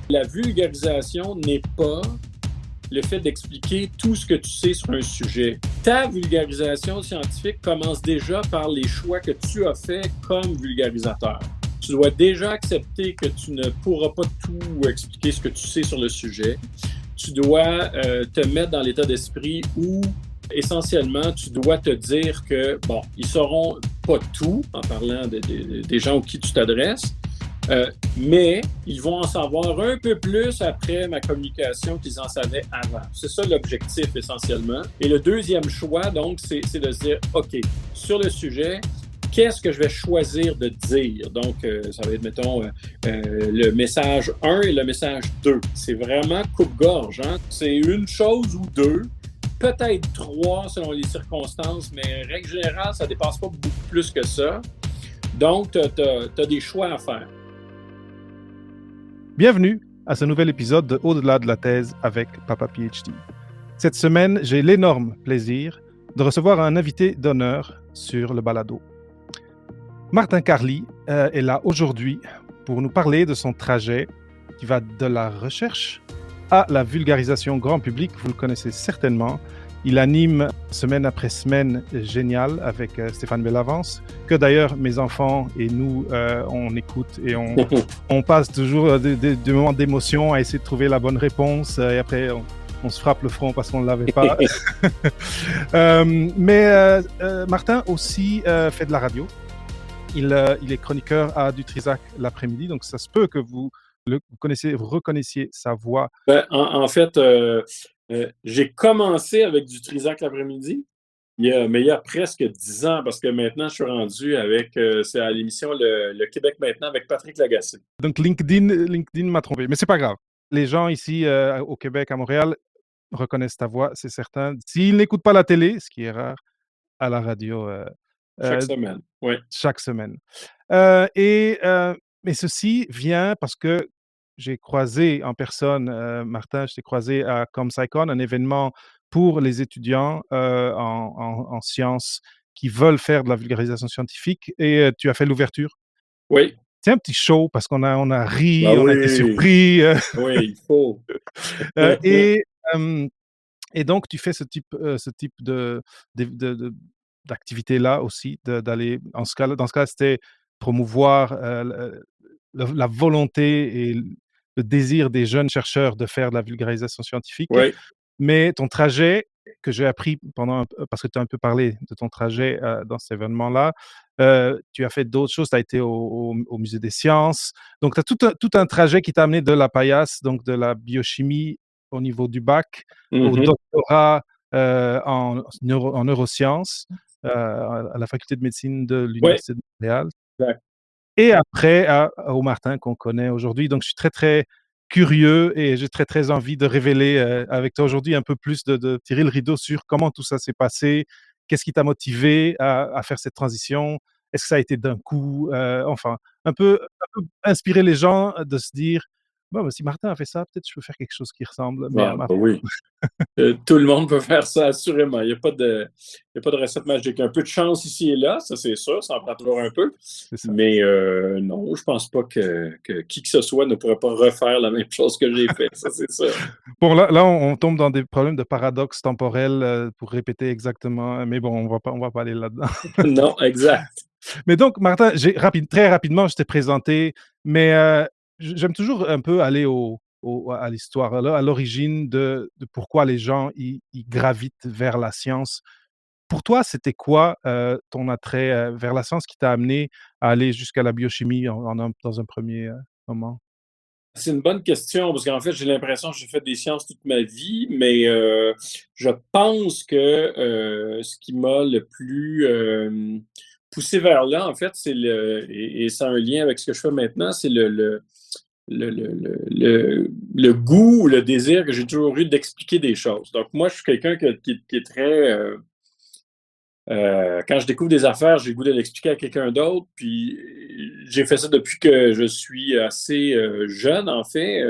La vulgarisation n'est pas le fait d'expliquer tout ce que tu sais sur un sujet. Ta vulgarisation scientifique commence déjà par les choix que tu as faits comme vulgarisateur. Tu dois déjà accepter que tu ne pourras pas tout expliquer ce que tu sais sur le sujet. Tu dois te mettre dans l'état d'esprit où, essentiellement, tu dois te dire que, bon, ils sauront pas tout en parlant des gens auxquels tu t'adresses, mais ils vont en savoir un peu plus après ma communication qu'ils en savaient avant. C'est ça l'objectif essentiellement. Et le deuxième choix, donc, c'est de se dire, OK, sur le sujet, qu'est-ce que je vais choisir de dire? Donc, ça va être, mettons, le message 1 et le message 2. C'est vraiment coupe-gorge. Hein? C'est une chose ou deux, peut-être trois selon les circonstances, mais règle générale, ça ne dépasse pas beaucoup plus que ça. Donc, tu as des choix à faire. Bienvenue à ce nouvel épisode de Au-delà de la thèse avec Papa PhD. Cette semaine, j'ai l'énorme plaisir de recevoir un invité d'honneur sur le balado. Martin Carly est là aujourd'hui pour nous parler de son trajet qui va de la recherche à la vulgarisation grand public. Vous le connaissez certainement. Il anime semaine après semaine Génial avec Stéphane Bellavance, que d'ailleurs mes enfants et nous, on écoute et on passe toujours des moments d'émotion à essayer de trouver la bonne réponse et après on se frappe le front parce qu'on ne l'avait pas. Mais Martin aussi fait de la radio. Il est chroniqueur à du Trisac l'après-midi, donc ça se peut que vous reconnaissiez sa voix. En fait, j'ai commencé avec du Trisac l'après-midi, mais il y a presque 10 ans, parce que maintenant, je suis rendu avec, c'est à l'émission le Québec maintenant avec Patrick Lagacé. Donc LinkedIn m'a trompé, mais c'est pas grave. Les gens ici au Québec, à Montréal, reconnaissent ta voix, c'est certain. S'ils n'écoutent pas la télé, ce qui est rare, à la radio. Chaque semaine, oui. Chaque semaine. Mais ceci vient parce que j'ai croisé en personne, Martin, je t'ai croisé à ComSciCon, un événement pour les étudiants en sciences qui veulent faire de la vulgarisation scientifique et tu as fait l'ouverture. Oui. C'est un petit show parce qu'on a ri, Ben on a été oui. surpris. Oui, il faut. Et donc tu fais ce type d'activité-là aussi, d'aller dans ce cas-là, c'était promouvoir la volonté et le désir des jeunes chercheurs de faire de la vulgarisation scientifique. Oui. Mais ton trajet, que j'ai appris parce que tu as un peu parlé de ton trajet dans cet événement-là, tu as fait d'autres choses, tu as été au Musée des sciences. Donc tu as tout un trajet qui t'a amené de la paillasse, donc de la biochimie au niveau du bac, au doctorat en neurosciences à la faculté de médecine de l'Université de Montréal. Exact. Et après au Martin qu'on connaît aujourd'hui. Donc je suis très, très curieux et j'ai très, très envie de révéler avec toi aujourd'hui un peu plus, de tirer le rideau sur comment tout ça s'est passé. Qu'est-ce qui t'a motivé à faire cette transition? Est-ce que ça a été d'un coup? Enfin, un peu inspirer les gens de se dire: «Bon, bah, si Martin a fait ça, peut-être je peux faire quelque chose qui ressemble, mais à ma Oui. Tout le monde peut faire ça, assurément. Il n'y a pas de recette magique. Un peu de chance ici et là, ça c'est sûr, ça en prend toujours un peu. C'est ça. Mais non, je pense pas que qui que ce soit ne pourrait pas refaire la même chose que j'ai fait, ça c'est sûr. Bon, là on tombe dans des problèmes de paradoxe temporel pour répéter exactement, mais bon, on va pas aller là-dedans. Non, exact. Mais donc Martin, très rapidement, je t'ai présenté, mais j'aime toujours un peu aller à l'histoire, à l'origine de pourquoi les gens ils gravitent vers la science. Pour toi, c'était quoi ton attrait vers la science qui t'a amené à aller jusqu'à la biochimie dans un premier moment? C'est une bonne question parce qu'en fait, j'ai l'impression que j'ai fait des sciences toute ma vie, mais je pense que ce qui m'a le plus poussé vers là, en fait, c'est et ça a un lien avec ce que je fais maintenant, c'est le goût ou le désir que j'ai toujours eu d'expliquer des choses. Donc moi, je suis quelqu'un qui est très quand je découvre des affaires, j'ai le goût de l'expliquer à quelqu'un d'autre. Puis j'ai fait ça depuis que je suis assez jeune, en fait,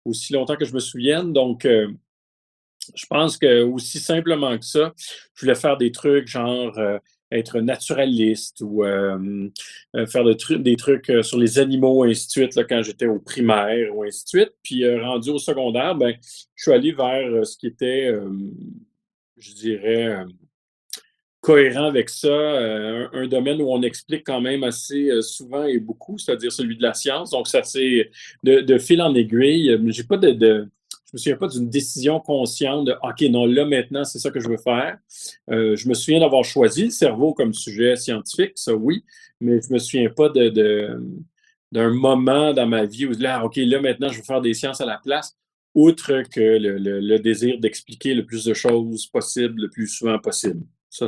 aussi longtemps que je me souvienne. Donc, je pense que aussi simplement que ça, je voulais faire des trucs genre être naturaliste ou faire des trucs sur les animaux, ainsi de suite, là, quand j'étais au primaire, ou ainsi de suite. Puis rendu au secondaire, ben, je suis allé vers ce qui était, je dirais, cohérent avec ça, un domaine où on explique quand même assez souvent et beaucoup, c'est-à-dire celui de la science. Donc, ça c'est de fil en aiguille. J'ai pas je me souviens pas d'une décision consciente de OK, non, là maintenant, c'est ça que je veux faire. Je me souviens d'avoir choisi le cerveau comme sujet scientifique, ça oui, mais je me souviens pas d'un moment dans ma vie où là, OK, là maintenant, je veux faire des sciences à la place, outre que le désir d'expliquer le plus de choses possible, le plus souvent possible. Ça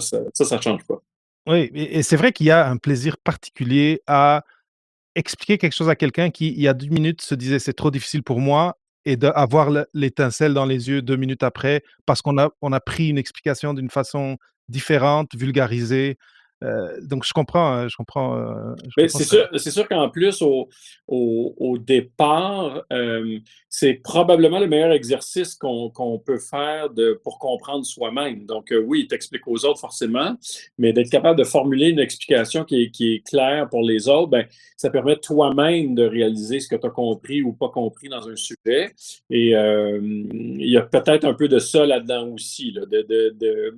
change pas. Oui, et c'est vrai qu'il y a un plaisir particulier à expliquer quelque chose à quelqu'un qui, il y a 10 minutes, se disait: «C'est trop difficile pour moi» et d'avoir l'étincelle dans les yeux 2 minutes après parce qu'on a pris une explication d'une façon différente, vulgarisée. Donc je Mais comprends ça. c'est sûr qu'en plus, au départ, c'est probablement le meilleur exercice qu'on peut faire pour comprendre soi-même. Donc, oui, il t'explique aux autres forcément, mais d'être capable de formuler une explication qui est claire pour les autres, ben, ça permet toi-même de réaliser ce que tu as compris ou pas compris dans un sujet. Et il y a peut-être un peu de ça là-dedans aussi, là, de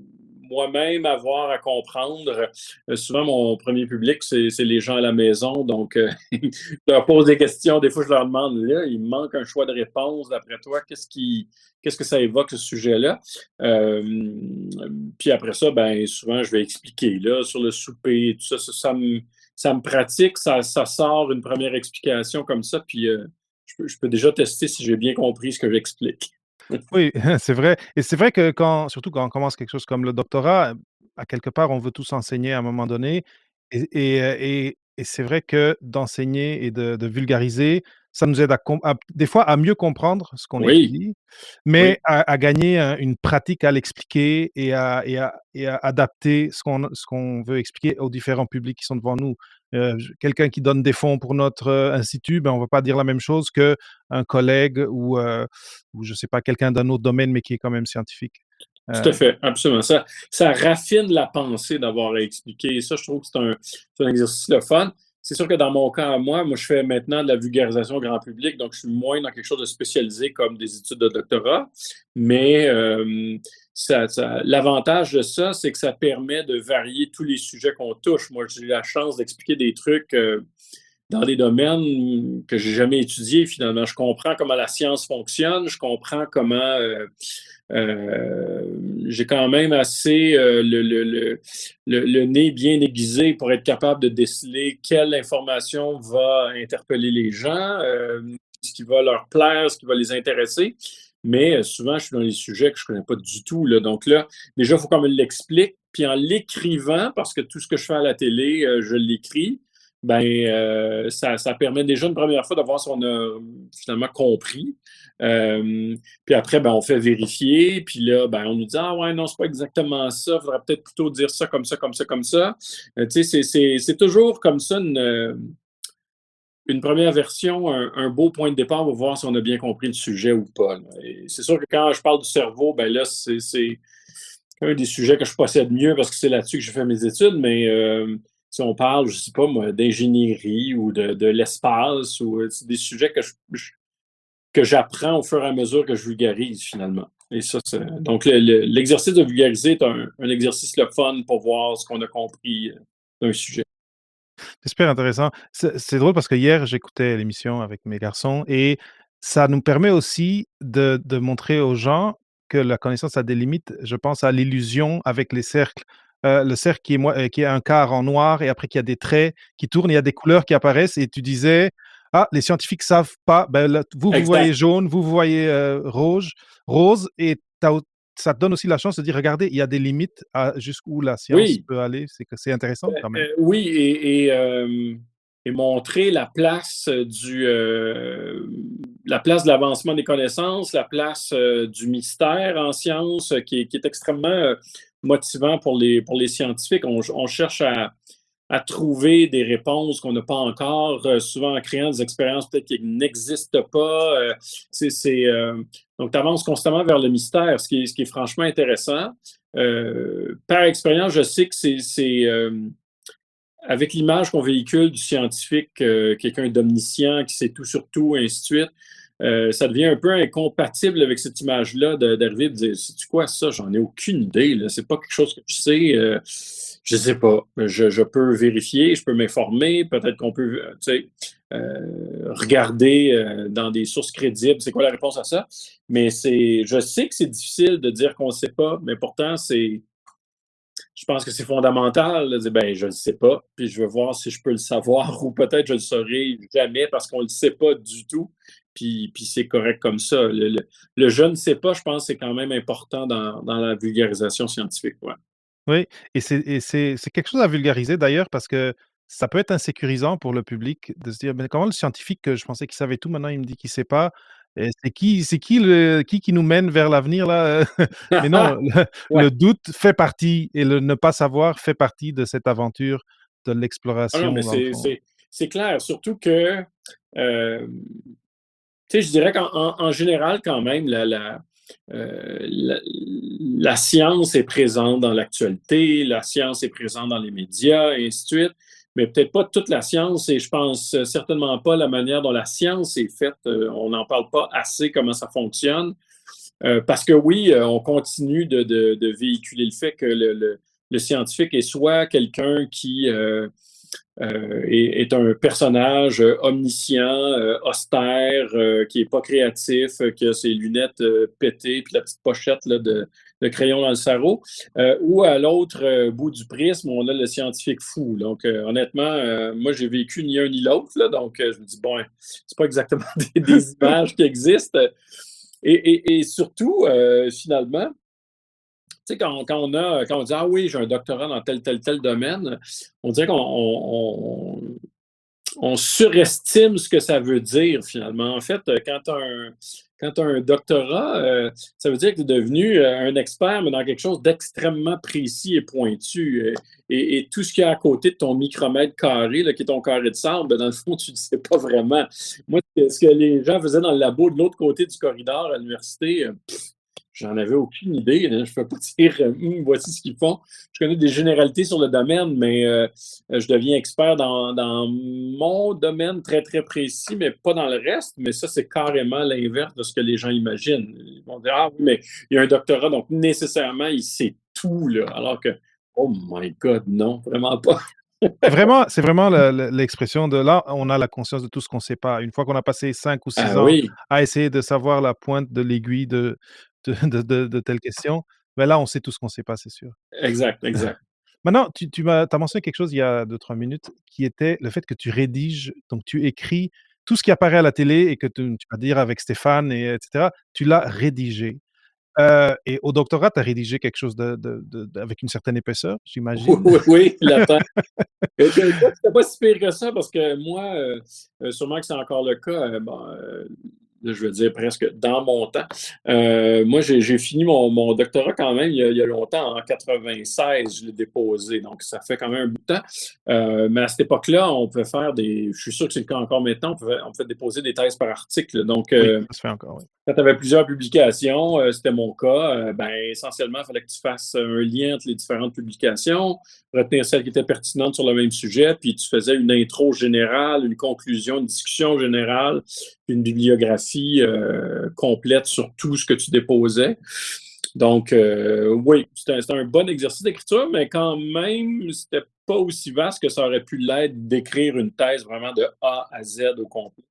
moi-même avoir à comprendre. Souvent, mon premier public, c'est les gens à la maison. Donc, je leur pose des questions. Des fois, je leur demande, là, il me manque un choix de réponse. D'après toi, qu'est-ce que ça évoque, ce sujet-là? Euh, Puis après ça, ben, souvent, je vais expliquer. Là, sur le souper, tout ça, ça me pratique. Ça sort une première explication comme ça. Puis, je peux déjà tester si j'ai bien compris ce que j'explique. Oui, c'est vrai et c'est vrai que surtout quand on commence quelque chose comme le doctorat, à quelque part, on veut tous enseigner à un moment donné et c'est vrai que d'enseigner et de vulgariser, ça nous aide à des fois, à mieux comprendre ce qu'on Oui, étudie, mais oui, à gagner une pratique à l'expliquer et à adapter ce qu'on veut expliquer aux différents publics qui sont devant nous. J Quelqu'un qui donne des fonds pour notre, institut, ben, on va pas dire la même chose qu'un collègue ou je sais pas, quelqu'un d'un autre domaine, mais qui est quand même scientifique. tout à Heu, fait, absolument. Ça raffine la pensée d'avoir à expliquer. Et ça, je trouve que c'est un exercice le fun. C'est sûr que dans mon cas à moi, je fais maintenant de la vulgarisation au grand public, donc je suis moins dans quelque chose de spécialisé comme des études de doctorat. Mais l'avantage de ça, c'est que ça permet de varier tous les sujets qu'on touche. Moi, j'ai eu la chance d'expliquer des trucs dans des domaines que j'ai jamais étudiés finalement. Je comprends comment la science fonctionne, je comprends comment euh, j'ai quand même assez le nez bien aiguisé pour être capable de déceler quelle information va interpeller les gens, ce qui va leur plaire, ce qui va les intéresser. Mais souvent, je suis dans les sujets que je ne connais pas du tout. Là. Donc là, déjà, il faut qu'on me l'explique. Puis en l'écrivant, parce que tout ce que je fais à la télé, je l'écris, ben, ça permet déjà une première fois de voir si on a finalement compris. Puis après, ben, on fait vérifier. Puis là, ben, on nous dit: Ah ouais, non, c'est pas exactement ça. Il faudrait peut-être plutôt dire ça comme ça, comme ça, comme ça. Tu sais, c'est toujours comme ça une première version, un beau point de départ pour voir si on a bien compris le sujet ou pas. Là. Et c'est sûr que quand je parle du cerveau, ben là, c'est un des sujets que je possède mieux parce que c'est là-dessus que j'ai fait mes études, mais si on parle, je sais pas moi, d'ingénierie ou de l'espace ou c'est des sujets que j'apprends au fur et à mesure que je vulgarise finalement. Et ça, donc l'exercice de vulgariser est un exercice le fun pour voir ce qu'on a compris d'un sujet. c'est super intéressant. C'est drôle parce que hier, j'écoutais l'émission avec mes garçons et ça nous permet aussi de montrer aux gens que la connaissance a des limites. Je pense à l'illusion avec les cercles. Le cercle qui est un quart en noir et après qu'il y a des traits qui tournent, il y a des couleurs qui apparaissent et tu disais: «Ah, les scientifiques savent pas». Ben, là, vous voyez Exact. jaune, vous voyez, rose et ça te donne aussi la chance de dire: «Regardez, il y a des limites à jusqu'où la science Oui, peut aller». C'est intéressant quand même. Oui, et montrer la place de l'avancement des connaissances, la place du mystère en sciences, qui est extrêmement motivant pour les scientifiques. On cherche à trouver des réponses qu'on n'a pas encore, souvent en créant des expériences peut-être qui n'existent pas. Donc, tu avances constamment vers le mystère, ce qui est franchement intéressant. Par expérience, je sais que avec l'image qu'on véhicule du scientifique, quelqu'un d'omniscient qui sait tout sur tout, et ainsi de suite, ça devient un peu incompatible avec cette image-là d'arriver et de dire, sais-tu quoi, ça, j'en ai aucune idée, là, c'est pas quelque chose que tu sais, je sais pas. Je peux vérifier, je peux m'informer, peut-être qu'on peut, tu sais, regarder dans des sources crédibles, c'est quoi la réponse à ça, mais je sais que c'est difficile de dire qu'on ne sait pas, mais pourtant, je pense que c'est fondamental de dire, ben, je ne le sais pas, puis je veux voir si je peux le savoir ou peut-être je ne le saurai jamais parce qu'on ne le sait pas du tout, puis c'est correct comme ça. Le je ne sais pas, je pense, c'est quand même important dans la vulgarisation scientifique. Ouais. Oui, et c'est quelque chose à vulgariser d'ailleurs parce que ça peut être insécurisant pour le public de se dire: «Mais comment le scientifique que je pensais qu'il savait tout, maintenant il me dit qu'il sait pas et c'est qui le qui nous mène vers l'avenir là?» Mais non, Ouais. le doute fait partie et le ne pas savoir fait partie de cette aventure de Ah non, mais l'exploration dans le fond. c'est clair, surtout que, euh, tu sais, je dirais qu'en général, quand même, la science est présente dans l'actualité, la science est présente dans les médias, et ainsi de suite, mais peut-être pas toute la science, et je pense certainement pas la manière dont la science est faite. On n'en parle pas assez comment ça fonctionne. Parce que oui, on continue de véhiculer le fait que le scientifique est soit quelqu'un qui est un personnage omniscient, austère, qui n'est pas créatif, qui a ses lunettes pétées, puis la petite pochette là, de crayon dans le sarrau, ou à l'autre bout du prisme, on a le scientifique fou. Donc, honnêtement, moi, j'ai vécu ni un ni l'autre, là, donc je me dis, bon, hein, c'est pas exactement des images qui existent. Et surtout, finalement, tu sais, quand on dit ah oui, j'ai un doctorat dans tel domaine, on dirait qu'on surestime ce que ça veut dire finalement. En fait, quand tu as un doctorat, ça veut dire que tu es devenu un expert, mais dans quelque chose d'extrêmement précis et pointu. Et tout ce qu'il y a à côté de ton micromètre carré, là, qui est ton carré de sable, ben, dans le fond, tu ne sais pas vraiment. Moi, ce que les gens faisaient dans le labo de l'autre côté du corridor à l'université, j'en avais aucune idée. Là. Je ne peux pas dire voici ce qu'ils font. Je connais des généralités sur le domaine, mais je deviens expert dans mon domaine très, très précis, mais pas dans le reste. Mais ça, c'est carrément l'inverse de ce que les gens imaginent. Ils vont dire ah oui, mais il y a un doctorat, donc nécessairement, il sait tout. Là. Alors que, oh my God, non, vraiment pas. C'est vraiment l'expression de là, on a la conscience de tout ce qu'on ne sait pas. Une fois qu'on a passé 5 ou 6 Ah ans oui, à essayer de savoir la pointe de l'aiguille de telle question, ben là, on sait tout ce qu'on ne sait pas, c'est sûr. exact, exact. Maintenant, tu as mentionné quelque chose il y a 2 3 minutes qui était le fait que tu rédiges, donc tu écris tout ce qui apparaît à la télé et que tu vas dire avec Stéphane et etc. Tu l'as rédigé. Et au doctorat, tu as rédigé quelque chose avec une certaine épaisseur, Oui, j'imagine? oui, oui, la c'était pas si pire que ça parce que moi, sûrement que c'est encore le cas, bon, là, je veux dire presque dans mon temps. Moi, j'ai fini mon doctorat quand même il y a longtemps, en 96, je l'ai déposé, donc ça fait quand même un bout de temps. Mais à cette époque-là, on pouvait faire je suis sûr que c'est le cas encore maintenant, on pouvait déposer des thèses par article. Donc, Oui, ça se fait encore, oui. quand tu avais plusieurs publications, c'était mon cas, ben, essentiellement, il fallait que tu fasses un lien entre les différentes publications, retenir celles qui étaient pertinentes sur le même sujet, puis tu faisais une intro générale, une conclusion, une discussion générale, puis une bibliographie complète sur tout ce que tu déposais. Donc, oui, c'était un bon exercice d'écriture, mais quand même, c'était pas aussi vaste que ça aurait pu l'être d'écrire une thèse vraiment de A à Z au complet.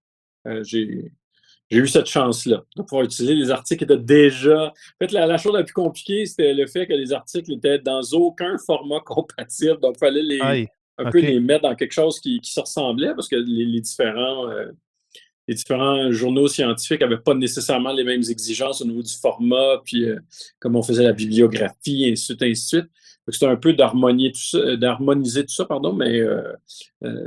J'ai eu cette chance-là, de pouvoir utiliser les articles qui étaient déjà. En fait, la chose la plus compliquée, c'était le fait que les articles étaient dans aucun format compatible. Donc, il fallait Aïe, un peu OK. les mettre dans quelque chose qui se ressemblait parce que les différents journaux scientifiques n'avaient pas nécessairement les mêmes exigences au niveau du format, puis comme on faisait la bibliographie, et ainsi de suite, ainsi de suite. Donc, c'était un peu d'harmoniser tout ça, pardon, mais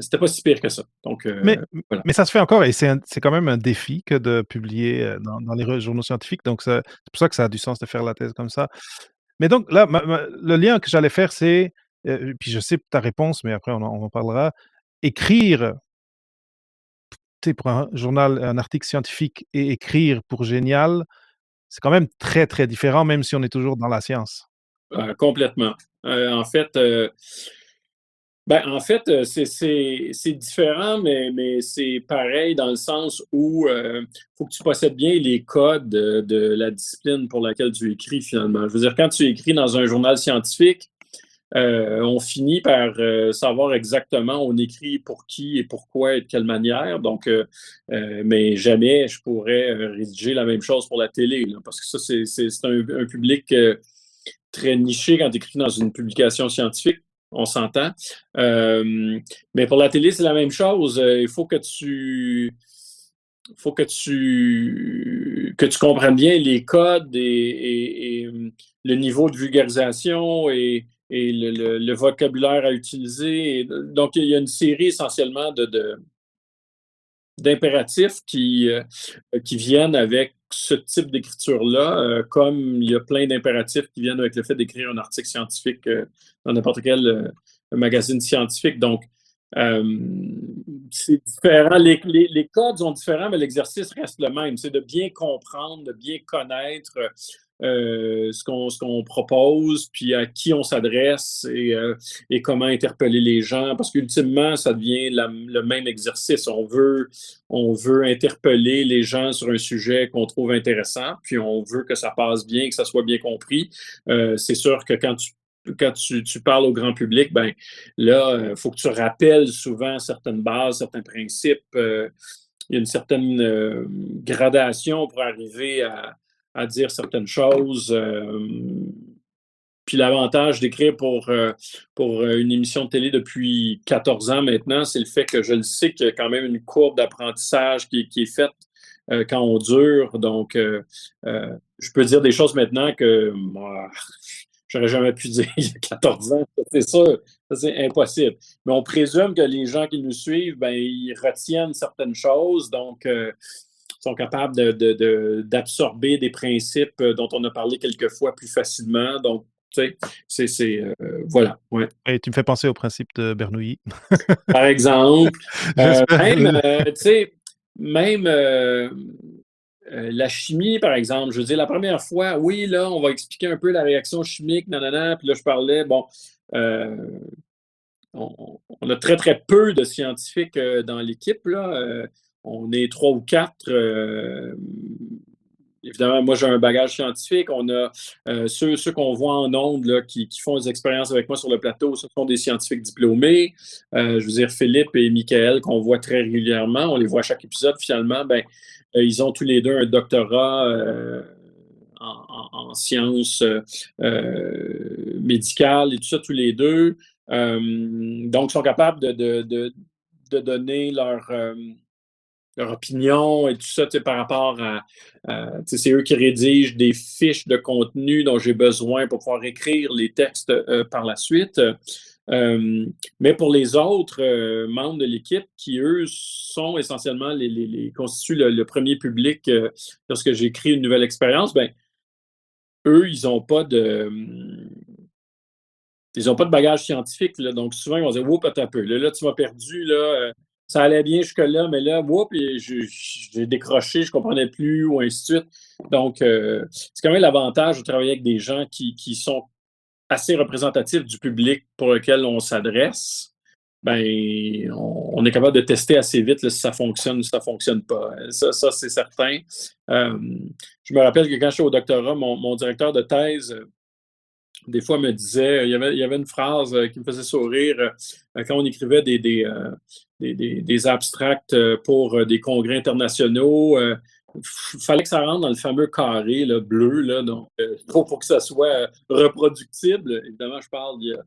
c'était pas si pire que ça. Donc, Mais voilà. mais ça se fait encore et c'est quand même un défi que de publier, dans les journaux scientifiques, donc c'est pour ça que ça a du sens de faire la thèse comme ça. Mais donc là, le lien que j'allais faire, c'est puis je sais ta réponse, mais après on en parlera. Écrire, tu sais, pour un journal, un article scientifique et écrire pour Génial, c'est quand même très, très différent, même si on est toujours dans la science. Complètement. En fait, c'est différent, mais c'est pareil dans le sens où faut que tu possèdes bien les codes de la discipline pour laquelle tu écris finalement. Je veux dire, quand tu écris dans un journal scientifique, on finit par savoir exactement on écrit pour qui et pourquoi et de quelle manière. Donc, mais jamais je pourrais rédiger la même chose pour la télé, là, parce que ça, c'est un public très niché quand tu écris dans une publication scientifique. On s'entend. Mais pour la télé, c'est la même chose. Il faut que tu comprennes bien les codes et le niveau de vulgarisation et le vocabulaire à utiliser. Donc, il y a une série essentiellement d'impératifs qui viennent avec ce type d'écriture-là, comme il y a plein d'impératifs qui viennent avec le fait d'écrire un article scientifique dans n'importe quel magazine scientifique. Donc, c'est différent. Les codes sont différents, mais l'exercice reste le même. C'est de bien comprendre, de bien connaître ce qu'on propose, puis à qui on s'adresse et comment interpeller les gens. Parce qu'ultimement, ça devient le même exercice. On veut interpeller les gens sur un sujet qu'on trouve intéressant, puis on veut que ça passe bien, que ça soit bien compris. C'est sûr que quand tu parles au grand public, ben là, il faut que tu rappelles souvent certaines bases, certains principes. Il y a une certaine gradation pour arriver à dire certaines choses. Puis l'avantage d'écrire pour une émission de télé depuis 14 ans maintenant, c'est le fait que je le sais qu'il y a quand même une courbe d'apprentissage qui est faite quand on dure. Donc, je peux dire des choses maintenant que moi, j'aurais jamais pu dire il y a 14 ans. C'est sûr, ça, c'est impossible. Mais on présume que les gens qui nous suivent, ben, ils retiennent certaines choses. Donc, sont capables d'absorber des principes dont on a parlé quelques fois plus facilement. Donc, tu sais, voilà. Ouais. Et tu me fais penser au principe de Bernoulli. Par exemple, J'espère. tu sais, même la chimie, par exemple, je veux dire, la première fois, oui, là, on va expliquer un peu la réaction chimique, nanana, puis là, je parlais, bon, euh, on a très, très peu de scientifiques dans l'équipe, là. On est 3 ou 4. Évidemment, moi, j'ai un bagage scientifique. On a ceux qu'on voit en ondes là, qui font des expériences avec moi sur le plateau, ce sont des scientifiques diplômés. Je veux dire, Philippe et Michael, qu'on voit très régulièrement, on les voit à chaque épisode, finalement, ben, ils ont tous les deux un doctorat en sciences médicales et tout ça, tous les deux. Donc, ils sont capables de donner leur opinion et tout ça par rapport c'est eux qui rédigent des fiches de contenu dont j'ai besoin pour pouvoir écrire les textes par la suite. Mais pour les autres membres de l'équipe qui, eux, sont essentiellement constituent le premier public lorsque j'écris une nouvelle expérience, ben, eux, ils n'ont pas de bagage scientifique. Là. Donc, souvent, ils vont dire, oups, attends un peu. Là tu m'as perdu. Là, ça allait bien jusque-là, mais là, oups, j'ai décroché, je ne comprenais plus, ou ainsi de suite. Donc, c'est quand même l'avantage de travailler avec des gens qui sont assez représentatifs du public pour lequel on s'adresse. Ben, on est capable de tester assez vite là, si ça fonctionne ou si ça ne fonctionne pas. Ça c'est certain. Je me rappelle que quand j'étais au doctorat, mon directeur de thèse, des fois, me disait, il y avait une phrase qui me faisait sourire quand on écrivait des abstracts pour des congrès internationaux. Il fallait que ça rentre dans le fameux carré là, bleu, là, donc pour que ça soit reproductible. Évidemment, je parle d'il y a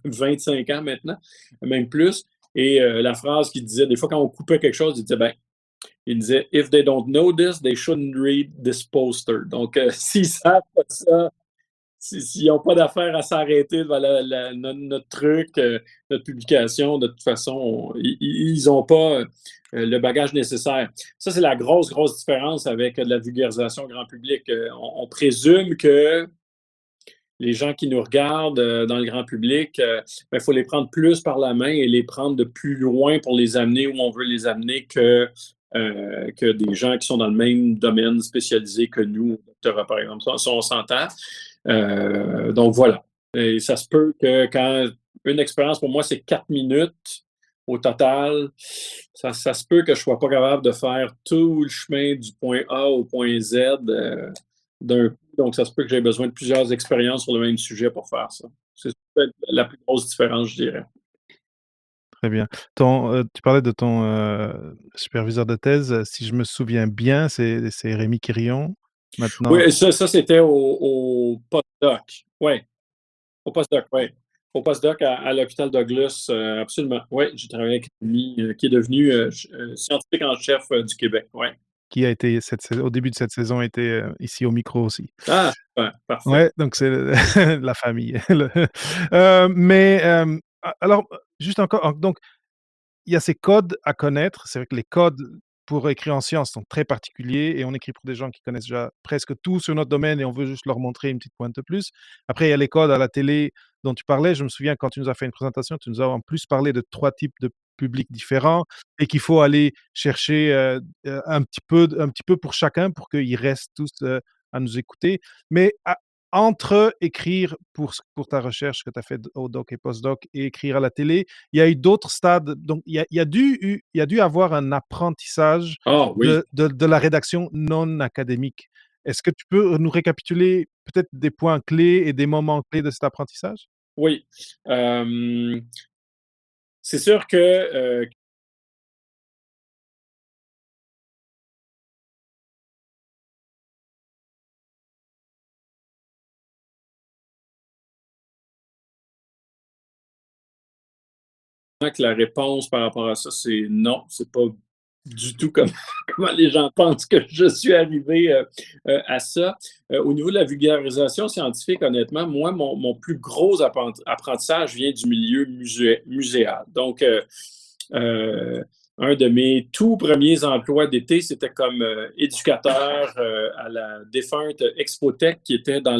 25 ans maintenant, même plus. Et la phrase qu'il disait, des fois, quand on coupait quelque chose, il disait If they don't know this, they shouldn't read this poster. Donc, s'ils savent pas ça, s'ils n'ont pas d'affaire à s'arrêter devant notre truc, notre publication, de toute façon, ils n'ont pas le bagage nécessaire. Ça, c'est la grosse, grosse différence avec de la vulgarisation grand public. On présume que les gens qui nous regardent dans le grand public, il faut les prendre plus par la main et les prendre de plus loin pour les amener où on veut les amener que des gens qui sont dans le même domaine spécialisé que nous, au doctorat, par exemple. Ça, on s'entend. Donc voilà. Et ça se peut que quand une expérience pour moi, c'est 4 minutes au total, ça se peut que je ne sois pas capable de faire tout le chemin du point A au point Z d'un coup. Donc, ça se peut que j'ai besoin de plusieurs expériences sur le même sujet pour faire ça. C'est peut-être la plus grosse différence, je dirais. Très bien. Tu parlais de ton, superviseur de thèse, si je me souviens bien, c'est Rémi Quirion, maintenant Oui, ça c'était au postdoc. Oui, au postdoc, oui. Au postdoc à l'hôpital Douglas, absolument. Oui, j'ai travaillé avec lui, qui est devenu scientifique en chef du Québec. Oui. qui a été au début de cette saison était, ici au micro aussi. Ah, super, parfait. Ouais, donc c'est la famille. Mais, alors, juste encore, donc il y a ces codes à connaître. C'est vrai que les codes pour écrire en sciences sont très particuliers et on écrit pour des gens qui connaissent déjà presque tout sur notre domaine et on veut juste leur montrer une petite pointe de plus. Après, il y a les codes à la télé dont tu parlais. Je me souviens quand tu nous as fait une présentation, tu nous as en plus parlé de 3 types de publics différents et qu'il faut aller chercher, un petit peu pour chacun pour qu'ils restent tous, à nous écouter. Mais entre écrire pour ta recherche que tu as faite au doc et postdoc et écrire à la télé, il y a eu d'autres stades. Donc, il y a dû avoir un apprentissage Ah oui, de la rédaction non académique. Est-ce que tu peux nous récapituler peut-être des points clés et des moments clés de cet apprentissage? oui. C'est sûr que la réponse par rapport à ça, c'est non, c'est pas du tout comme comment les gens pensent que je suis arrivé à ça. Au niveau de la vulgarisation scientifique, honnêtement, moi, mon plus gros apprentissage vient du milieu muséal. Donc, un de mes tout premiers emplois d'été, c'était comme éducateur à la défunte Expotech qui était dans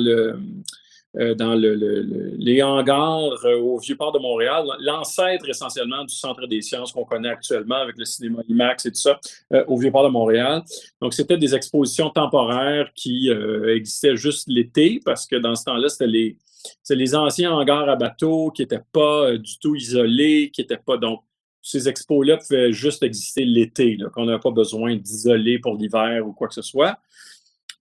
les hangars au Vieux-Port de Montréal, l'ancêtre essentiellement du Centre des sciences qu'on connaît actuellement avec le cinéma IMAX et tout ça, au Vieux-Port de Montréal. Donc, c'était des expositions temporaires qui existaient juste l'été parce que dans ce temps-là, c'est les anciens hangars à bateaux qui n'étaient pas du tout isolés, qui n'étaient pas. Donc, ces expos-là pouvaient juste exister l'été, qu'on n'a pas besoin d'isoler pour l'hiver ou quoi que ce soit.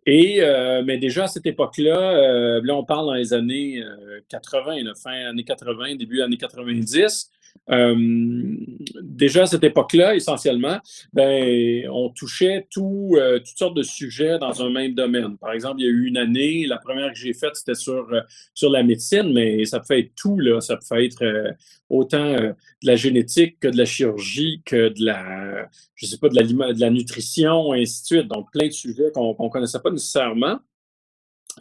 Et mais déjà à cette époque-là, là on parle dans les années 80, là, fin années 80, début années 90. Déjà à cette époque-là, essentiellement, ben, on touchait toutes sortes de sujets dans un même domaine. Par exemple, il y a eu une année, la première que j'ai faite, c'était sur la médecine, mais ça peut être tout, là. Ça peut être autant de la génétique que de la chirurgie, que de la, je sais pas, de la nutrition, et ainsi de suite. Donc, plein de sujets qu'on ne connaissait pas nécessairement.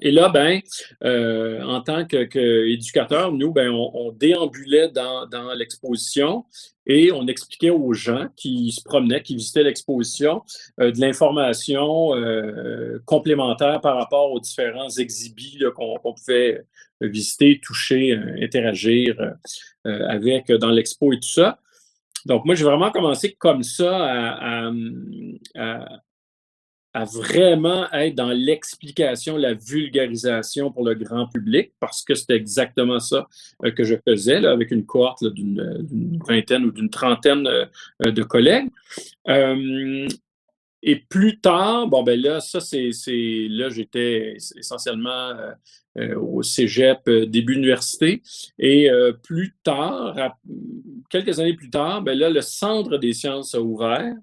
Et là, ben, en tant qu'éducateur, nous, ben, on déambulait dans l'exposition et on expliquait aux gens qui se promenaient, qui visitaient l'exposition, de l'information complémentaire par rapport aux différents exhibits là, qu'on pouvait visiter, toucher, interagir avec dans l'expo et tout ça. Donc, moi, j'ai vraiment commencé comme ça à vraiment être dans l'explication, la vulgarisation pour le grand public, parce que c'était exactement ça que je faisais là, avec une cohorte d'une vingtaine ou d'une trentaine de collègues. Et plus tard, bon ben là, là j'étais essentiellement au cégep, début université, et plus tard, quelques années plus tard, ben là le Centre des sciences a ouvert.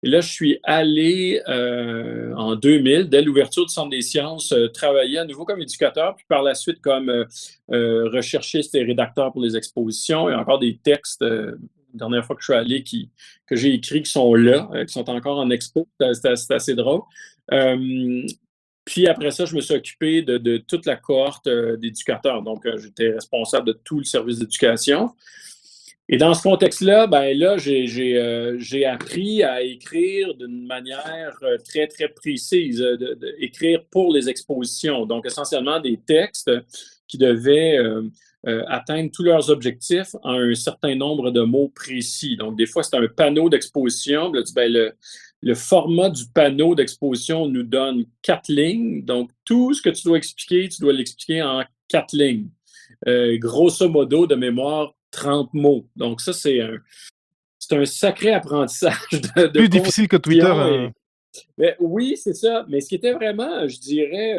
Et là, je suis allé en 2000, dès l'ouverture du Centre des sciences, travailler à nouveau comme éducateur, puis par la suite comme recherchiste et rédacteur pour les expositions. Il y a encore des textes, la dernière fois que je suis allé, que j'ai écrits qui sont là, qui sont encore en expo. C'est assez drôle. Puis après ça, je me suis occupé de toute la cohorte d'éducateurs. Donc, j'étais responsable de tout le service d'éducation. Et dans ce contexte-là, ben là, j'ai appris à écrire d'une manière très, très précise, écrire pour les expositions. Donc, essentiellement des textes qui devaient atteindre tous leurs objectifs en un certain nombre de mots précis. Donc, des fois, c'est un panneau d'exposition. Là, le format du panneau d'exposition nous donne 4 lignes. Donc, tout ce que tu dois expliquer, tu dois l'expliquer en 4 lignes. Grosso modo, de mémoire, 30 mots. Donc, ça, c'est un sacré apprentissage de Plus difficile que Twitter. Mais, oui, c'est ça. Mais ce qui était vraiment, je dirais,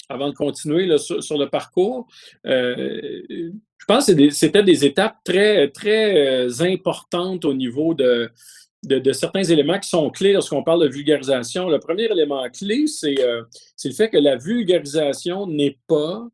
avant de continuer là, sur le parcours, je pense que c'était des étapes très, très importantes au niveau de certains éléments qui sont clés lorsqu'on parle de vulgarisation. Le premier élément clé, c'est le fait que la vulgarisation n'est pas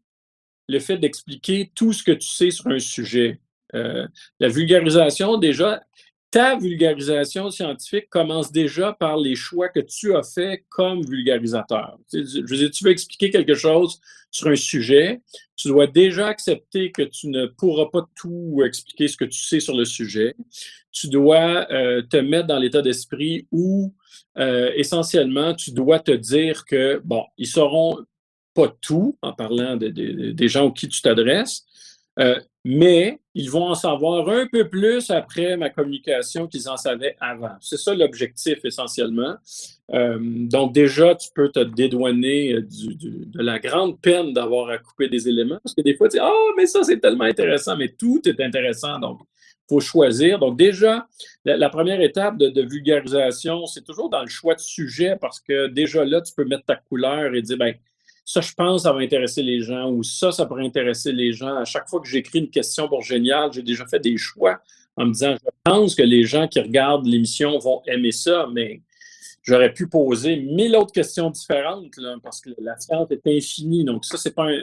le fait d'expliquer tout ce que tu sais sur un sujet. La vulgarisation, déjà, ta vulgarisation scientifique commence déjà par les choix que tu as faits comme vulgarisateur. Je veux dire, tu veux expliquer quelque chose sur un sujet, tu dois déjà accepter que tu ne pourras pas tout expliquer ce que tu sais sur le sujet. Tu dois te mettre dans l'état d'esprit où, essentiellement, tu dois te dire que, bon, ils sauront pas tout en parlant des gens auxquels tu t'adresses, mais ils vont en savoir un peu plus après ma communication qu'ils en savaient avant. C'est ça l'objectif essentiellement. Donc déjà, tu peux te dédouaner de la grande peine d'avoir à couper des éléments, parce que des fois, tu dis « Ah, mais ça, c'est tellement intéressant », mais tout est intéressant, donc il faut choisir. Donc déjà, la première étape de vulgarisation, c'est toujours dans le choix de sujet, parce que déjà là, tu peux mettre ta couleur et dire « ben ça, je pense, ça va intéresser les gens, ou ça pourrait intéresser les gens. À chaque fois que j'écris une question pour Génial, j'ai déjà fait des choix en me disant, je pense que les gens qui regardent l'émission vont aimer ça, mais j'aurais pu poser 1000 autres questions différentes, là, parce que la science est infinie. Donc, ça, c'est pas un...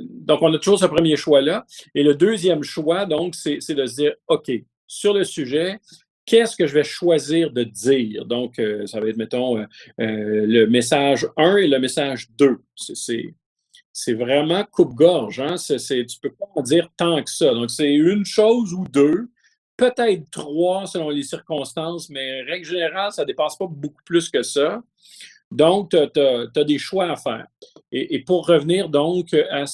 Donc, on a toujours ce premier choix-là. Et le deuxième choix, donc, c'est de se dire, OK, sur le sujet, qu'est-ce que je vais choisir de dire? Donc, ça va être, mettons, le message 1 et le message 2. C'est vraiment coupe-gorge. Hein? Tu ne peux pas en dire tant que ça. Donc, c'est une chose ou deux, peut-être 3 selon les circonstances, mais règle générale, ça ne dépasse pas beaucoup plus que ça. Donc, tu as des choix à faire. Et pour revenir donc à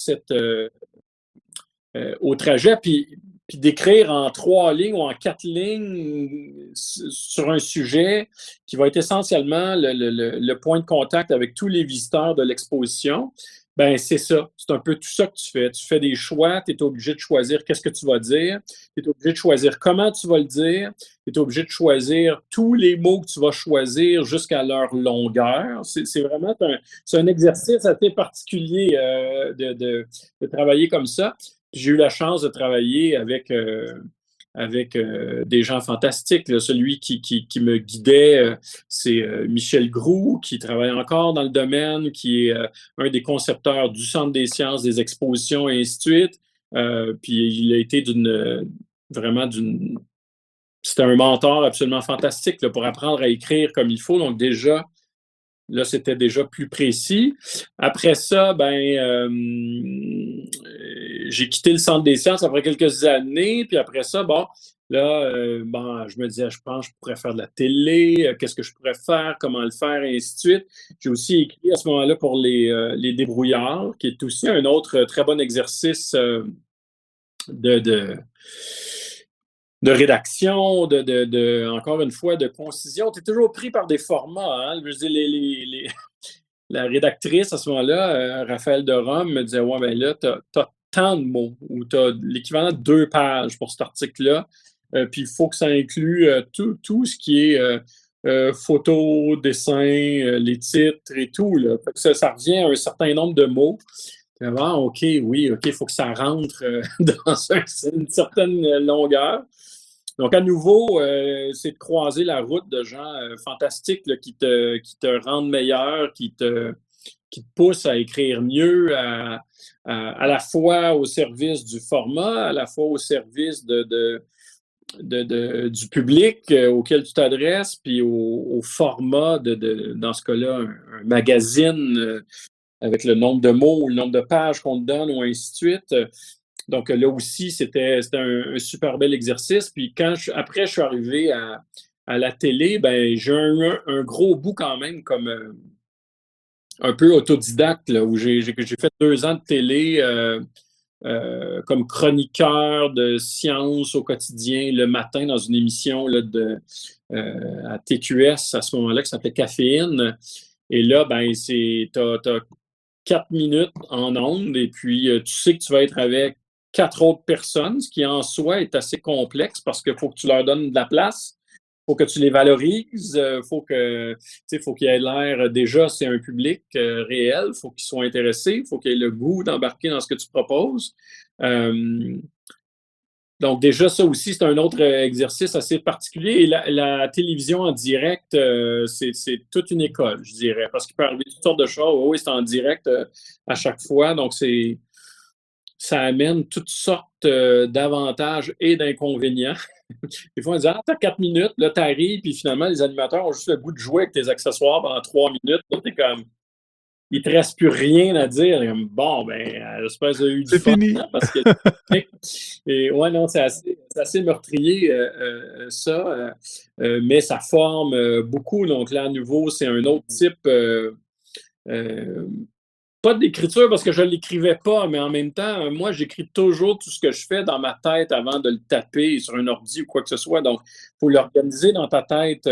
au trajet, puis d'écrire en 3 lignes ou en 4 lignes sur un sujet qui va être essentiellement le point de contact avec tous les visiteurs de l'exposition, ben c'est ça. C'est un peu tout ça que tu fais. Tu fais des choix, tu es obligé de choisir qu'est-ce que tu vas dire, tu es obligé de choisir comment tu vas le dire, tu es obligé de choisir tous les mots que tu vas choisir jusqu'à leur longueur. C'est vraiment un exercice assez particulier de travailler comme ça. J'ai eu la chance de travailler avec des gens fantastiques. Là. Celui qui me guidait, c'est Michel Groux, qui travaille encore dans le domaine, qui est un des concepteurs du Centre des sciences, des expositions et ainsi de suite. Puis il a été c'était un mentor absolument fantastique là, pour apprendre à écrire comme il faut. Donc déjà, là, c'était déjà plus précis. Après ça, j'ai quitté le Centre des sciences après quelques années. Puis après ça, là, je me disais, je pense que je pourrais faire de la télé. Qu'est-ce que je pourrais faire? Comment le faire? Et ainsi de suite. J'ai aussi écrit à ce moment-là pour les débrouillards, qui est aussi un autre très bon exercice de rédaction, encore une fois, de concision. Tu es toujours pris par des formats. Hein? Je veux dire, la rédactrice, à ce moment-là, Raphaël de Rome, me disait, ouais, ben là, tu as tant de mots, ou tu as l'équivalent de 2 pages pour cet article-là. Puis il faut que ça inclue tout ce qui est photos, dessins, les titres et tout. Là. Ça revient à un certain nombre de mots. OK, oui, OK, il faut que ça rentre dans une certaine longueur. Donc, à nouveau, c'est de croiser la route de gens fantastiques là, qui te rendent meilleur, qui te poussent à écrire mieux, à la fois au service du format, à la fois au service du public auquel tu t'adresses, puis au format dans ce cas-là, un magazine avec le nombre de mots ou le nombre de pages qu'on te donne, ou ainsi de suite. Donc là aussi, c'était un super bel exercice. Puis après, je suis arrivé à la télé, j'ai un gros bout quand même comme un peu autodidacte, là, où j'ai fait 2 ans de télé comme chroniqueur de sciences au quotidien le matin dans une émission là, à TQS à ce moment-là qui s'appelait Caféine. Et là, ben, t'as 4 minutes en ondes et puis tu sais que tu vas être avec 4 autres personnes, ce qui en soi est assez complexe parce qu'il faut que tu leur donnes de la place. Faut que tu les valorises, faut qu'il y ait l'air, déjà, c'est un public réel, faut qu'ils soient intéressés, faut qu'ils aient le goût d'embarquer dans ce que tu proposes. Euh, donc déjà, ça aussi, c'est un autre exercice assez particulier. Et la télévision en direct, c'est toute une école, je dirais, parce qu'il peut arriver toutes sortes de choses. Oui, c'est en direct à chaque fois, donc ça amène toutes sortes d'avantages et d'inconvénients. Des fois, on dit, ah, t'as 4 minutes, là, t'arrives, puis finalement, les animateurs ont juste le goût de jouer avec tes accessoires pendant 3 minutes. Là, t'es comme, il te reste plus rien à dire. Comme, bon, ben, j'espère que vous avez eu du C'est fun, fini. hein, parce que, et ouais, non, c'est assez meurtrier, ça, mais ça forme beaucoup. Donc là, à nouveau, c'est un autre type, euh, pas d'écriture parce que je ne l'écrivais pas, mais en même temps, moi, j'écris toujours tout ce que je fais dans ma tête avant de le taper sur un ordi ou quoi que ce soit. Donc, il faut l'organiser dans ta tête,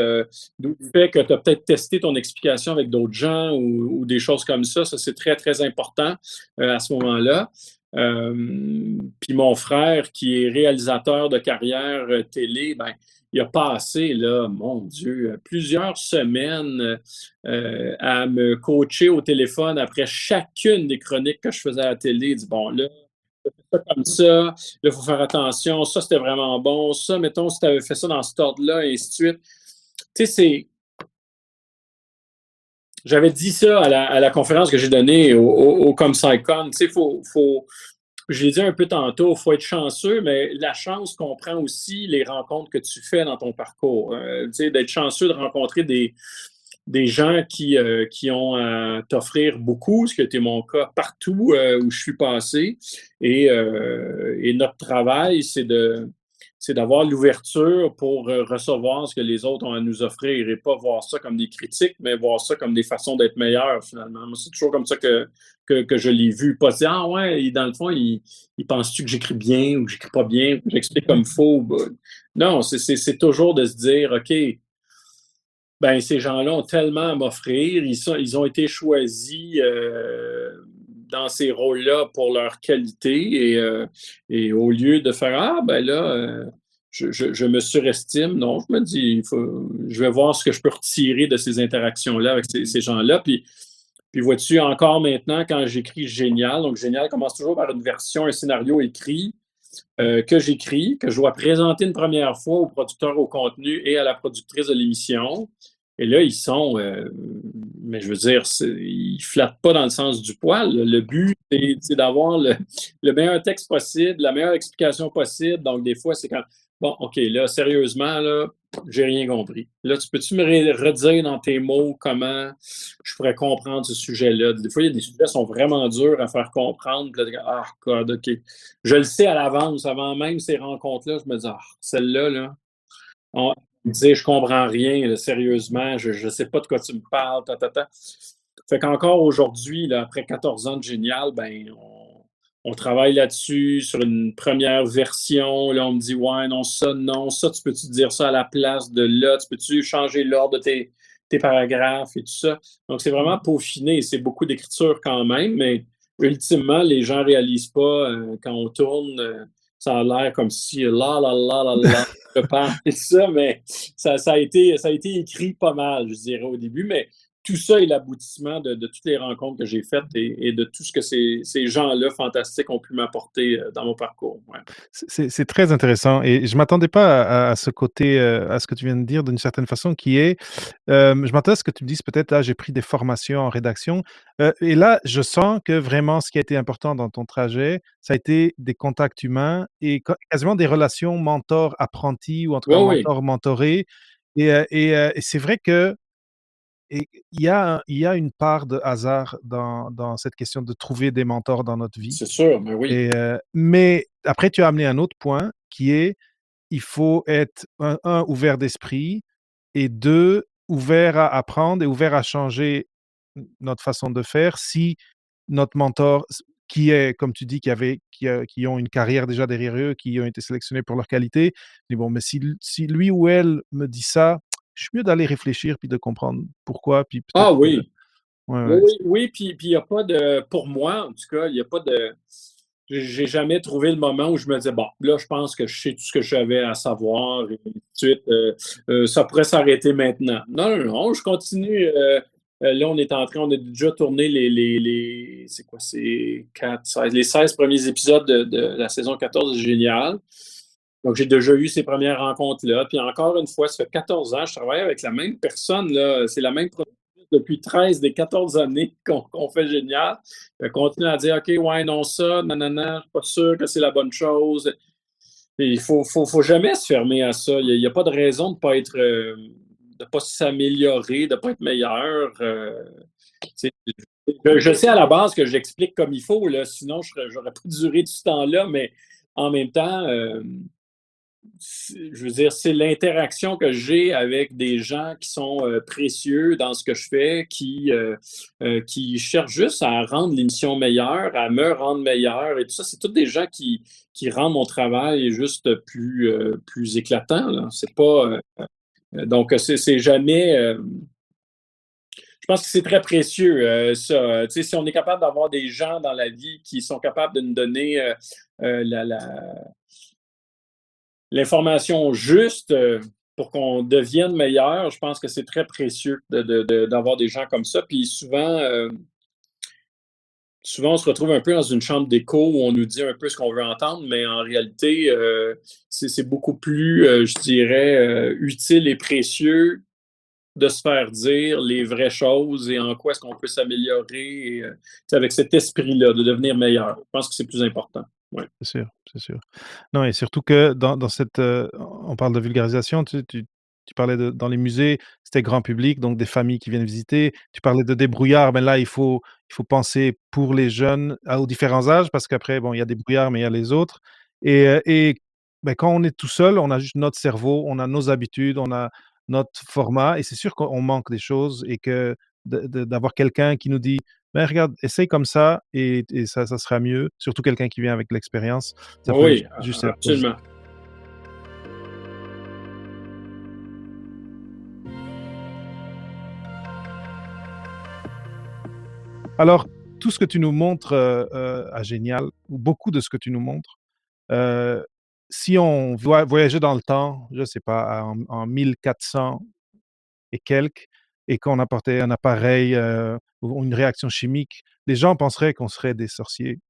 d'où le fait que tu as peut-être testé ton explication avec d'autres gens ou des choses comme ça. Ça, c'est très, très important à ce moment-là. Puis mon frère, qui est réalisateur de carrière télé, ben, il a passé, là, mon Dieu, plusieurs semaines à me coacher au téléphone après chacune des chroniques que je faisais à la télé. Il dit, bon, là, ça comme ça, là, il faut faire attention, ça, c'était vraiment bon, ça, mettons, si tu avais fait ça dans cet ordre-là, et ainsi de suite. Tu sais, J'avais dit ça à la conférence que j'ai donnée au ComSciCon. Tu sais, je l'ai dit un peu tantôt, il faut être chanceux, mais la chance comprend aussi les rencontres que tu fais dans ton parcours. Tu sais, d'être chanceux de rencontrer des gens qui ont à t'offrir beaucoup, ce qui a été mon cas partout où je suis passé. Et notre travail, c'est d'avoir l'ouverture pour recevoir ce que les autres ont à nous offrir et pas voir ça comme des critiques, mais voir ça comme des façons d'être meilleurs, finalement. Moi, c'est toujours comme ça que je l'ai vu. Pas dire, ah ouais, dans le fond, il pense-tu que j'écris bien ou que j'écris pas bien, que j'explique comme faux. Non, c'est toujours de se dire, OK, ben, ces gens-là ont tellement à m'offrir. Ils ont été choisis dans ces rôles-là pour leur qualité et au lieu de faire ah, ben là, je me surestime, non, je me dis, je vais voir ce que je peux retirer de ces interactions-là avec ces gens-là. Puis vois-tu, encore maintenant, quand j'écris Génial, donc Génial commence toujours par une version, un scénario écrit que j'écris, que je dois présenter une première fois au producteur au contenu et à la productrice de l'émission. Et là, ils sont, mais je veux dire, ils flattent pas dans le sens du poil. Le but, c'est d'avoir le meilleur texte possible, la meilleure explication possible. Donc, des fois, c'est quand, bon, OK, là, sérieusement, là, j'ai rien compris. Là, peux-tu me redire dans tes mots comment je pourrais comprendre ce sujet-là? Des fois, il y a des sujets qui sont vraiment durs à faire comprendre. Puis là, ah, God, OK. Je le sais à l'avance, avant même ces rencontres-là, je me dis, ah, celle-là, là, on me dit, je comprends rien, là, sérieusement, je sais pas de quoi tu me parles, ta, ta, ta. Fait qu'encore aujourd'hui, là, après 14 ans de Génial, ben, on travaille là-dessus, sur une première version. Là, on me dit, ouais, non, ça, tu peux-tu dire ça à la place de là? Tu peux-tu changer l'ordre de tes paragraphes et tout ça? Donc, c'est vraiment peaufiné. C'est beaucoup d'écriture quand même, mais ultimement, les gens réalisent pas quand on tourne. Ça a l'air comme si je parle et ça, mais ça a été écrit pas mal, je dirais, au début. Mais tout ça est l'aboutissement de toutes les rencontres que j'ai faites et de tout ce que ces gens-là fantastiques ont pu m'apporter dans mon parcours. Ouais. C'est très intéressant et je m'attendais pas à ce côté, à ce que tu viens de dire d'une certaine façon qui est, je m'attendais à ce que tu me dises peut-être: «Là, j'ai pris des formations en rédaction», et là, je sens que vraiment ce qui a été important dans ton trajet, ça a été des contacts humains et quasiment des relations mentor-apprenti ou en tout Oui, cas oui, mentor-mentoré et c'est vrai que et il y a une part de hasard dans cette question de trouver des mentors dans notre vie. c'est sûr, mais oui, Mais après tu as amené un autre point qui est, il faut être un ouvert d'esprit et 2 ouvert à apprendre et ouvert à changer notre façon de faire si notre mentor, qui est, comme tu dis, qui ont une carrière déjà derrière eux, qui ont été sélectionnés pour leur qualité, mais bon, mais si lui ou elle me dit ça, je suis mieux d'aller réfléchir puis de comprendre pourquoi, puis peut-être Ah que oui, ouais, oui, ouais, oui, oui, puis il n'y a pas de, pour moi, en tout cas, il n'y a pas de, j'ai jamais trouvé le moment où je me disais, bon, là, je pense que je sais tout ce que j'avais à savoir, et ainsi de suite, ça pourrait s'arrêter maintenant. Non, non, non, je continue. Là, on a déjà tourné c'est quoi, c'est 4, 16, les 16 premiers épisodes de la saison 14 c'est génial. Donc, j'ai déjà eu ces premières rencontres-là. Puis encore une fois, ça fait 14 ans, je travaille avec la même personne, là. C'est la même productrice depuis 13 des 14 années qu'on fait génial. Continue à dire, OK, ouais, non, ça, nanana, je suis pas sûr que c'est la bonne chose. Et faut jamais se fermer à ça. Il n'y a, pas de raison de pas être, de pas s'améliorer, de pas être meilleur. Je sais à la base que j'explique comme il faut, là, sinon j'aurais pas duré tout ce temps-là, mais en même temps, je veux dire, c'est l'interaction que j'ai avec des gens qui sont précieux dans ce que je fais, qui cherchent juste à rendre l'émission meilleure, à me rendre meilleur et tout ça. C'est tous des gens qui rendent mon travail juste plus éclatant, là. C'est pas. Donc, c'est jamais. Je pense que c'est très précieux, ça. Tu sais, si on est capable d'avoir des gens dans la vie qui sont capables de nous donner l'information juste pour qu'on devienne meilleur, je pense que c'est très précieux d'avoir des gens comme ça. Puis souvent, on se retrouve un peu dans une chambre d'écho où on nous dit un peu ce qu'on veut entendre, mais en réalité, c'est beaucoup plus, je dirais, utile et précieux de se faire dire les vraies choses et en quoi est-ce qu'on peut s'améliorer avec cet esprit-là, de devenir meilleur. Je pense que c'est plus important. Ouais. c'est sûr, c'est sûr. Non et surtout que dans cette, on parle de vulgarisation, tu parlais dans les musées, c'était grand public, donc des familles qui viennent visiter. Tu parlais de débrouillard, mais là, il faut penser pour les jeunes aux différents âges parce qu'après, bon, il y a des brouillards, mais il y a les autres et bah, quand on est tout seul, on a juste notre cerveau, on a nos habitudes, on a notre format et c'est sûr qu'on manque des choses et que d'avoir quelqu'un qui nous dit: «Ben regarde, essaye comme ça et ça sera mieux», surtout quelqu'un qui vient avec l'expérience, ça peut Oui, juste être positif. absolument. Alors, tout ce que tu nous montres, à Génial, ou beaucoup de ce que tu nous montres, heu, si on voyageait dans le temps, je sais pas, en 1400 et quelques, et qu'on apportait un appareil, ou une réaction chimique, les gens penseraient qu'on serait des sorciers,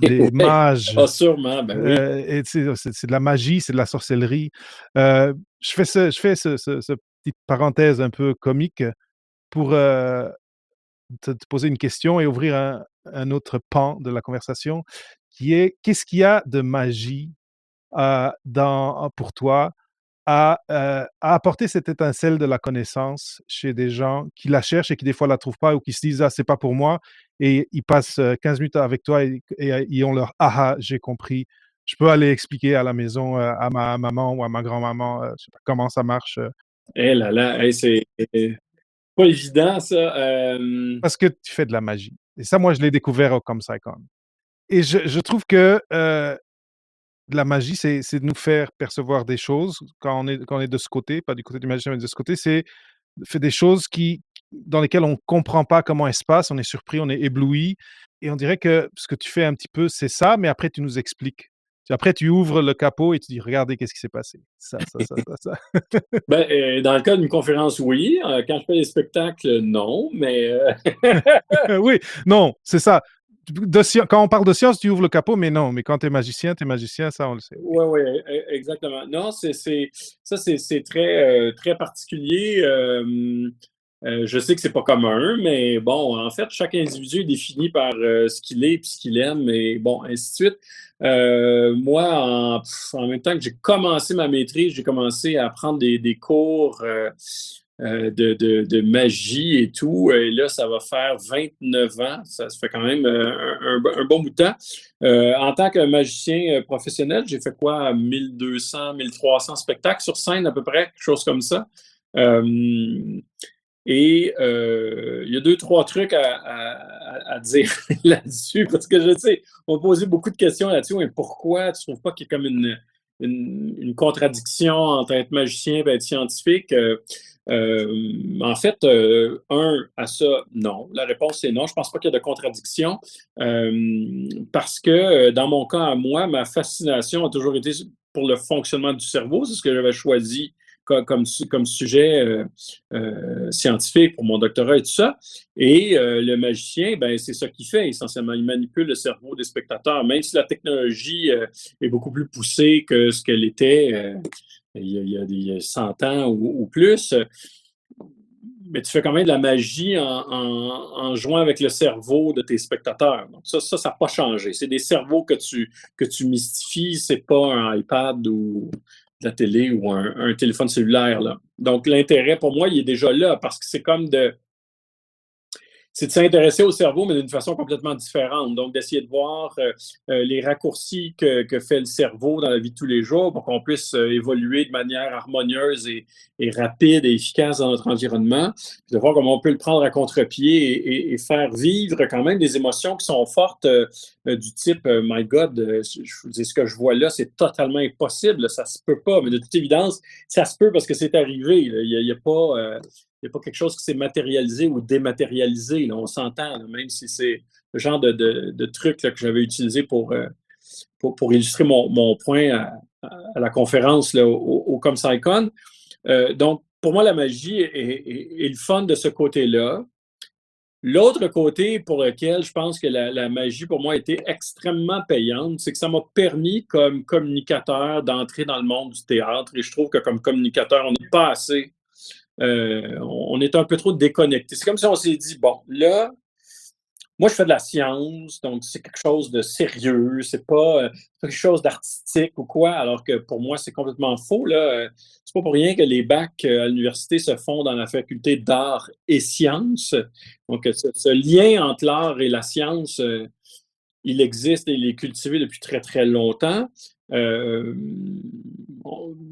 des mages, Ah, sûrement, ben oui. et tu sais, c'est de la magie, c'est de la sorcellerie. Je fais ce petite parenthèse un peu comique pour, te poser une question et ouvrir un autre pan de la conversation qui est: qu'est-ce qu'il y a de magie, pour toi à apporter cette étincelle de la connaissance chez des gens qui la cherchent et qui des fois la trouvent pas ou qui se disent: «Ah, c'est pas pour moi» et ils passent, 15 minutes avec toi et ils ont leur «Ah ah, j'ai compris». Je peux aller expliquer à la maison, à ma maman ou à ma grand-maman, je sais pas comment ça marche, Eh là là, hey, c'est pas évident ça. parce que tu fais de la magie et ça, moi, je l'ai découvert au ComSciCon et je trouve que, la magie, c'est de nous faire percevoir des choses quand on est de ce côté, pas du côté du magicien, mais de ce côté, c'est fait des choses dans lesquelles on ne comprend pas comment elles se passent, on est surpris, on est ébloui et on dirait que ce que tu fais un petit peu, c'est ça, mais après tu nous expliques. Après tu ouvres le capot et tu dis: «Regardez qu'est-ce qui s'est passé. Ça». Ben, dans le cas d'une conférence, oui. Quand je fais des spectacles, non, mais Oui, non, c'est ça. Quand on parle de science, tu ouvres le capot, mais non, mais quand tu es magicien, ça on le sait, oui. ouais, ouais, exactement. Non, c'est très particulier. Je sais que c'est pas commun, mais bon, en fait, chaque individu est défini par ce qu'il est et ce qu'il aime, et bon, ainsi de suite. Moi, en même temps que j'ai commencé ma maîtrise, j'ai commencé à prendre des cours de magie et tout. Et là, ça va faire 29 ans. Ça fait quand même un bon bout de temps. En tant que magicien professionnel, j'ai fait quoi? 1200, 1300 spectacles sur scène à peu près, quelque chose comme ça. Euh, y a deux, trois trucs à dire là-dessus, parce que je sais, on m'a posé beaucoup de questions là-dessus. Mais pourquoi tu trouves pas qu'il y a comme une contradiction entre être magicien et être scientifique? En fait, à ça, non. La réponse, c'est non. Je pense pas qu'il y a de contradiction. Parce que dans mon cas, à moi, ma fascination a toujours été pour le fonctionnement du cerveau. C'est ce que j'avais choisi comme sujet scientifique pour mon doctorat et tout ça. Et le magicien, ben, c'est ça qu'il fait essentiellement. Il manipule le cerveau des spectateurs, même si la technologie est beaucoup plus poussée que ce qu'elle était il y a 100 ans ou plus. Mais tu fais quand même de la magie en jouant avec le cerveau de tes spectateurs. Donc ça n'a pas changé. C'est des cerveaux que tu mystifies, c'est pas un iPad ou de la télé ou un téléphone cellulaire, là. Donc l'intérêt, pour moi, il est déjà là, parce que c'est de s'intéresser au cerveau, mais d'une façon complètement différente. Donc, d'essayer de voir les raccourcis que fait le cerveau dans la vie de tous les jours pour qu'on puisse évoluer de manière harmonieuse et rapide et efficace dans notre environnement. Puis de voir comment on peut le prendre à contre-pied et faire vivre quand même des émotions qui sont fortes du type My God, je vous dis, ce que je vois là, c'est totalement impossible. Ça se peut pas. Mais de toute évidence, ça se peut parce que c'est arrivé. Il n'y a pas... il n'y a pas quelque chose qui s'est matérialisé ou dématérialisé. Là, on s'entend, là, même si c'est le genre de truc là, que j'avais utilisé pour illustrer mon point à la conférence là, au ComSciCon. Donc, pour moi, la magie est le fun de ce côté-là. L'autre côté pour lequel je pense que la magie, pour moi, a été extrêmement payante, c'est que ça m'a permis, comme communicateur, d'entrer dans le monde du théâtre. Et je trouve que comme communicateur, on n'est pas assez on est un peu trop déconnecté. C'est comme si on s'est dit, bon, là, moi, je fais de la science, donc c'est quelque chose de sérieux, c'est pas quelque chose d'artistique ou quoi, alors que pour moi, c'est complètement faux. Là. C'est pas pour rien que les bacs à l'université se font dans la faculté d'art et sciences. Donc, ce lien entre l'art et la science, il existe et il est cultivé depuis très, très longtemps.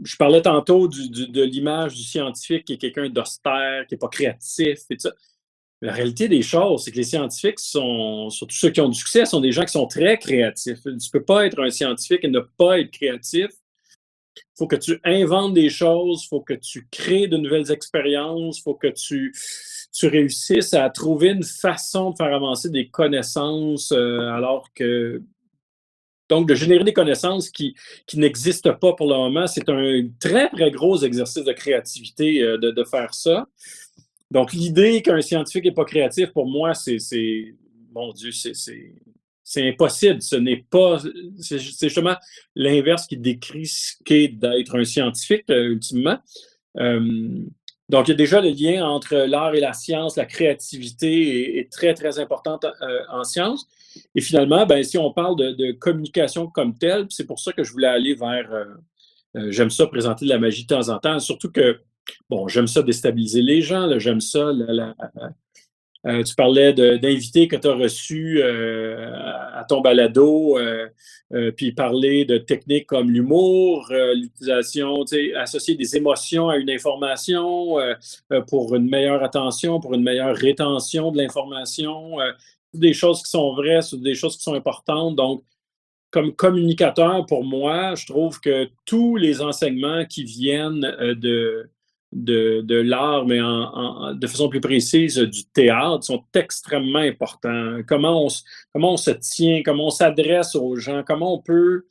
Je parlais tantôt de l'image du scientifique qui est quelqu'un d'austère, qui n'est pas créatif et tout ça. La réalité des choses, c'est que les scientifiques surtout ceux qui ont du succès, sont des gens qui sont très créatifs. Tu ne peux pas être un scientifique et ne pas être créatif. Il faut que tu inventes des choses, il faut que tu crées de nouvelles expériences, il faut que tu réussisses à trouver une façon de faire avancer des connaissances alors que donc, de générer des connaissances qui n'existent pas pour le moment, c'est un très, très gros exercice de créativité de faire ça. Donc, l'idée qu'un scientifique n'est pas créatif, pour moi, mon Dieu, c'est impossible. Ce n'est pas... C'est justement l'inverse qui décrit ce qu'est d'être un scientifique, ultimement. Donc, il y a déjà le lien entre l'art et la science, la créativité est très, très importante en sciences. Et finalement, ben, si on parle de communication comme telle, c'est pour ça que je voulais aller vers... j'aime ça présenter de la magie de temps en temps, surtout que, bon, j'aime ça déstabiliser les gens, là, j'aime ça... tu parlais d'invités que tu as reçus à ton balado, puis parler de techniques comme l'humour, l'utilisation, associer des émotions à une information pour une meilleure attention, pour une meilleure rétention de l'information, des choses qui sont vraies, des choses qui sont importantes. Donc, comme communicateur, pour moi, je trouve que tous les enseignements qui viennent de l'art, mais de façon plus précise du théâtre, sont extrêmement importants. Comment on se tient, comment on s'adresse aux gens, comment on peut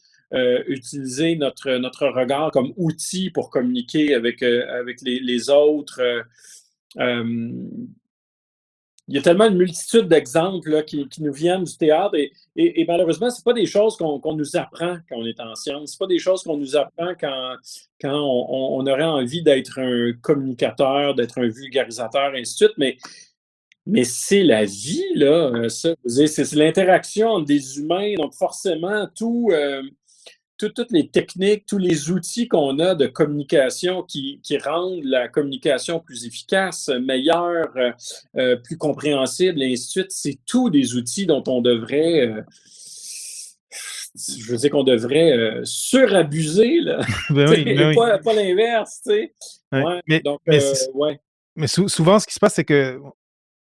utiliser notre regard comme outil pour communiquer avec les autres. Il y a tellement une multitude d'exemples là, qui nous viennent du théâtre et malheureusement, ce pas des choses qu'on nous apprend quand on est en sciences. Ce pas des choses qu'on nous apprend quand on aurait envie d'être un communicateur, d'être un vulgarisateur, et ainsi de suite. Mais c'est la vie, là, ça. C'est l'interaction entre des humains. Donc forcément, toutes les techniques, tous les outils qu'on a de communication qui rendent la communication plus efficace, meilleure, plus compréhensible, et ainsi de suite, c'est tous des outils dont on devrait, je veux dire qu'on devrait surabuser, là. Ben oui, ben oui. Pas l'inverse, tu sais. Ouais. Ouais, donc, Mais ouais. souvent, ce qui se passe, c'est que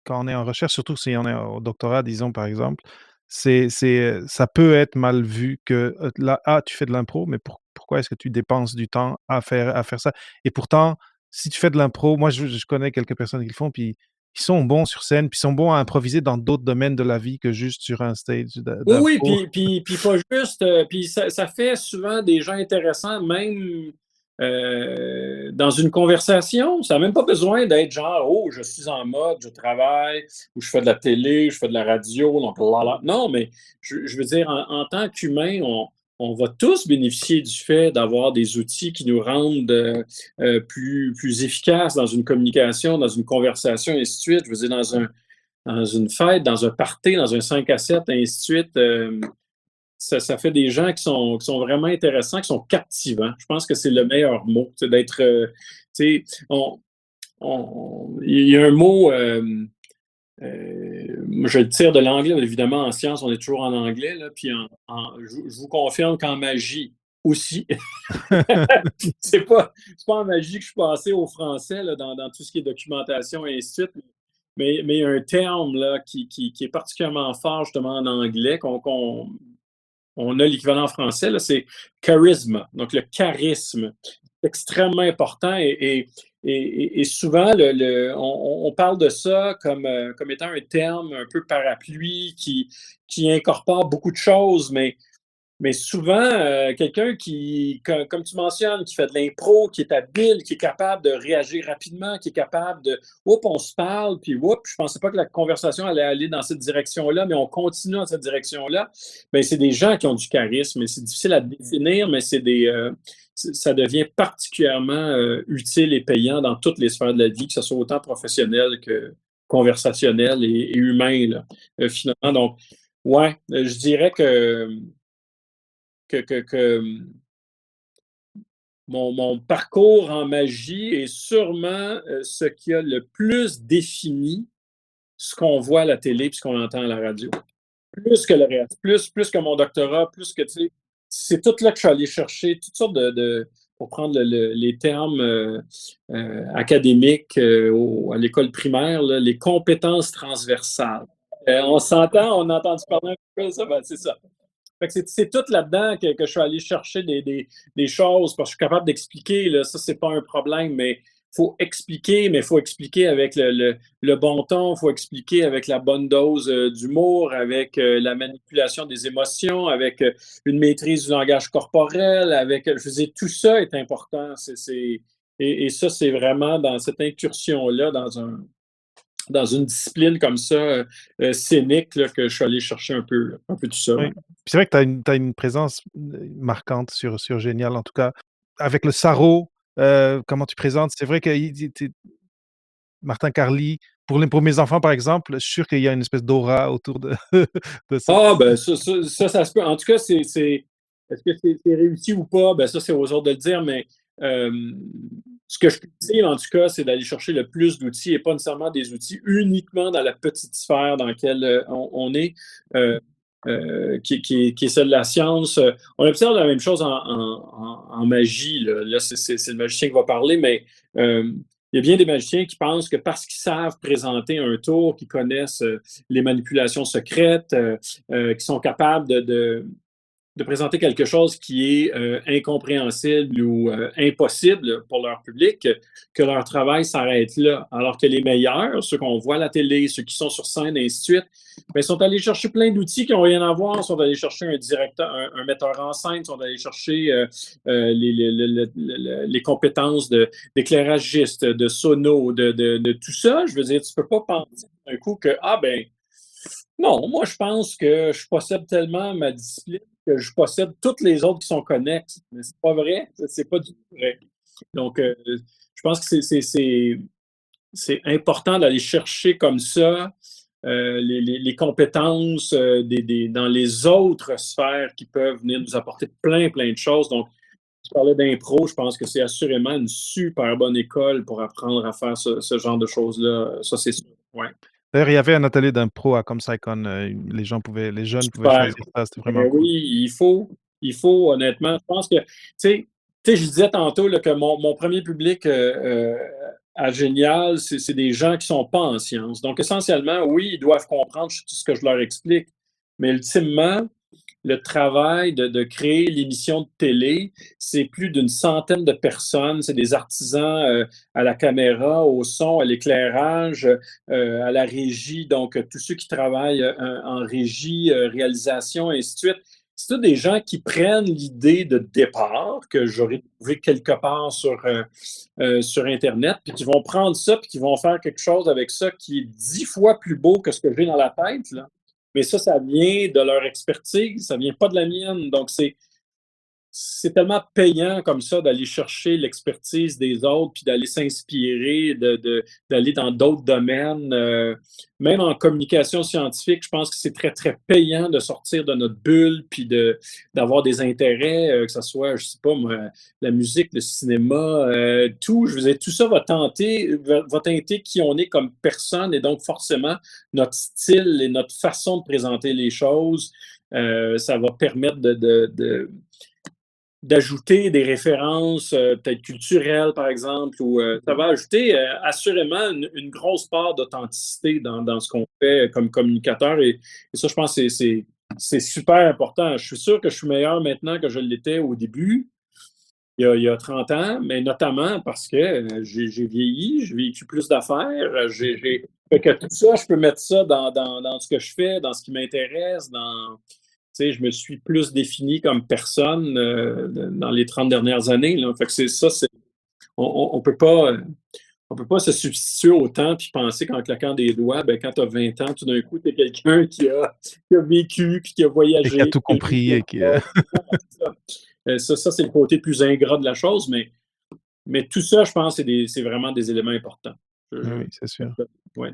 quand on est en recherche, surtout si on est au doctorat, disons, par exemple, ça peut être mal vu que là, tu fais de l'impro, mais pourquoi est-ce que tu dépenses du temps à faire ça? Et pourtant, si tu fais de l'impro, moi, je connais quelques personnes qui le font, puis ils sont bons sur scène, puis ils sont bons à improviser dans d'autres domaines de la vie que juste sur un stage Oui, oui, d'impro. puis pas juste, puis ça fait souvent des gens intéressants, même dans une conversation. Ça n'a même pas besoin d'être genre, oh, je suis en mode, je travaille, ou je fais de la télé, je fais de la radio, donc là, là. Non, mais je veux dire, en tant qu'humain, on va tous bénéficier du fait d'avoir des outils qui nous rendent plus efficaces dans une communication, dans une conversation, et ainsi de suite. Je veux dire, dans une fête, dans un party, dans un 5 à 7, et ainsi de suite. Ça fait des gens qui sont vraiment intéressants, qui sont captivants. Je pense que c'est le meilleur mot, c'est d'être. Tu sais, il y a un mot, je le tire de l'anglais, évidemment, en sciences, on est toujours en anglais, là, puis je vous confirme qu'en magie aussi. C'est pas en magie que je suis passé au français, là, dans tout ce qui est documentation et ainsi de suite. Mais il y a un terme là, qui est particulièrement fort justement en anglais, on a l'équivalent en français, là, c'est charisme. Donc le charisme, extrêmement important et souvent on parle de ça comme étant un terme un peu parapluie qui incorpore beaucoup de choses, mais souvent, quelqu'un comme tu mentionnes, qui fait de l'impro, qui est habile, qui est capable de réagir rapidement, qui est capable de, oups, on se parle, puis oups, je pensais pas que la conversation allait aller dans cette direction-là, mais on continue dans cette direction-là. Ben, c'est des gens qui ont du charisme, et c'est difficile à définir, mais ça devient particulièrement utile et payant dans toutes les sphères de la vie, que ce soit autant professionnel que conversationnel et humain, là, finalement. Donc, ouais, je dirais que mon parcours en magie est sûrement ce qui a le plus défini ce qu'on voit à la télé et ce qu'on entend à la radio. Plus que le reste, plus que mon doctorat, plus que, tu sais, c'est tout là que je suis allé chercher, toutes sortes pour prendre les termes académiques à l'école primaire, là, les compétences transversales. On s'entend, on a entendu parler un peu de ça, ben, c'est ça. Fait que c'est tout là-dedans que je suis allé chercher des choses parce que je suis capable d'expliquer. Là, ça, c'est pas un problème, mais il faut expliquer, mais il faut expliquer avec le bon ton, il faut expliquer avec la bonne dose d'humour, avec la manipulation des émotions, avec une maîtrise du langage corporel, avec, je veux dire, tout ça est important. Et ça, c'est vraiment dans cette incursion-là, dans une discipline comme ça, scénique, là, que je suis allé chercher un peu tout ça. Oui. Ouais. Puis c'est vrai que tu as une présence marquante sur Génial, en tout cas. Avec le sarreau, comment tu présentes, c'est vrai que Martin Carly, pour mes enfants, par exemple, je suis sûr qu'il y a une espèce d'aura autour de ça. Ah, ben ça se peut. En tout cas, est-ce que c'est réussi ou pas? Ben ça, c'est aux autres de le dire, mais euh, ce que je peux dire, en tout cas, c'est d'aller chercher le plus d'outils et pas nécessairement des outils uniquement dans la petite sphère dans laquelle on est, qui est celle de la science. On observe la même chose en magie. Là c'est le magicien qui va parler, mais il y a bien des magiciens qui pensent que parce qu'ils savent présenter un tour, qu'ils connaissent les manipulations secrètes, qui sont capables de présenter quelque chose qui est incompréhensible ou impossible pour leur public, que leur travail s'arrête là. Alors que les meilleurs, ceux qu'on voit à la télé, ceux qui sont sur scène, et ainsi de suite, ben, sont allés chercher plein d'outils qui n'ont rien à voir, sont allés chercher un directeur, un metteur en scène, sont allés chercher les compétences d'éclairagiste, de sono, de tout ça. Je veux dire, tu peux pas penser d'un coup que, ah ben, non, moi je pense que je possède tellement ma discipline que je possède toutes les autres qui sont connexes. Mais c'est pas vrai, c'est pas du tout vrai. Donc, je pense que c'est important d'aller chercher comme ça les compétences dans les autres sphères qui peuvent venir nous apporter plein de choses. Donc, tu parlais d'impro, je pense que c'est assurément une super bonne école pour apprendre à faire ce genre de choses-là. Ça, c'est sûr. Ouais. D'ailleurs, il y avait un atelier d'impro à ComSciCon, les jeunes pouvaient Super. choisir ça, c'était vraiment Ben cool. oui, il faut honnêtement, je pense que, tu sais, je disais tantôt là, que mon premier public à Génial, c'est des gens qui sont pas en sciences. Donc, essentiellement, oui, ils doivent comprendre tout ce que je leur explique, mais ultimement, le travail de créer l'émission de télé, c'est plus d'une centaine de personnes. C'est des artisans à la caméra, au son, à l'éclairage, à la régie. Donc, tous ceux qui travaillent en régie, réalisation, et ainsi de suite. C'est tous des gens qui prennent l'idée de départ que j'aurais trouvé quelque part sur Internet, puis qui vont prendre ça, puis qui vont faire quelque chose avec ça qui est 10 fois plus beau que ce que j'ai dans la tête, là. Mais ça vient de leur expertise, ça vient pas de la mienne. Donc, c'est tellement payant comme ça d'aller chercher l'expertise des autres, puis d'aller s'inspirer, d'aller dans d'autres domaines. Même en communication scientifique, je pense que c'est très, très payant de sortir de notre bulle, puis d'avoir des intérêts, que ce soit, je sais pas moi, la musique, le cinéma, tout. Je veux dire, tout ça va teinter qui on est comme personne, et donc forcément, notre style et notre façon de présenter les choses, ça va permettre d'ajouter des références peut-être culturelles, par exemple, ou ça va ajouter assurément une grosse part d'authenticité dans ce qu'on fait comme communicateur. Et ça, je pense que c'est super important. Je suis sûr que je suis meilleur maintenant que je l'étais au début, il y a 30 ans, mais notamment parce que j'ai vieilli, j'ai vécu plus d'affaires, fait que tout ça, je peux mettre ça dans ce que je fais, dans ce qui m'intéresse, tu sais, je me suis plus défini comme personne dans les 30 dernières années, là. Fait que c'est ça, on peut pas, on peut pas se substituer au temps puis penser qu'en claquant des doigts, ben, quand tu as 20 ans, tout d'un coup, tu es quelqu'un qui a vécu puis qui a Et qui a voyagé, tout qui a lu compris plein et qui, de choses. Ça, c'est le côté plus ingrat de la chose, mais tout ça, je pense, c'est vraiment des éléments importants. oui, c'est sûr. Ouais.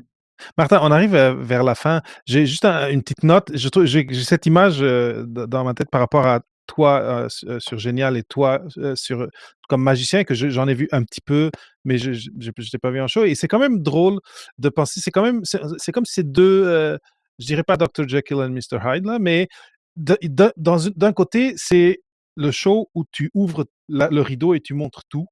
Martin, on arrive vers la fin. J'ai juste une petite note. J'ai cette image dans ma tête par rapport à toi sur Génial et toi comme magicien que j'en ai vu un petit peu, mais je ne t'ai pas vu en show. Et c'est quand même drôle de penser. C'est comme ces deux, je dirais pas Dr. Jekyll et Mr. Hyde là, mais d'un côté c'est le show où tu ouvres le rideau et tu montres tout.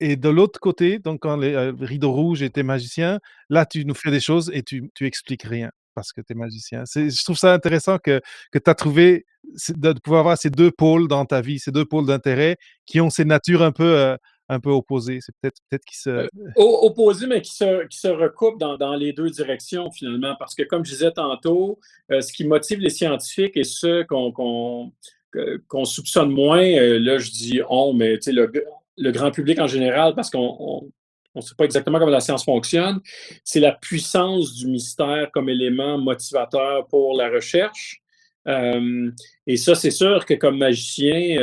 Et de l'autre côté, donc quand les, rideaux rouges et tu magicien, là, tu nous fais des choses et tu expliques rien parce que tu es magicien. Je trouve ça intéressant que tu as trouvé de pouvoir avoir ces 2 pôles dans ta vie, ces 2 pôles d'intérêt qui ont ces natures un peu opposées. C'est peut-être qu'ils se Opposés, mais qui se recoupent dans les deux directions, finalement. Parce que, comme je disais tantôt, ce qui motive les scientifiques et ceux qu'on soupçonne moins, là, je dis on, mais le grand public en général, parce qu'on ne sait pas exactement comment la science fonctionne, c'est la puissance du mystère comme élément motivateur pour la recherche. Et ça, c'est sûr que comme magicien,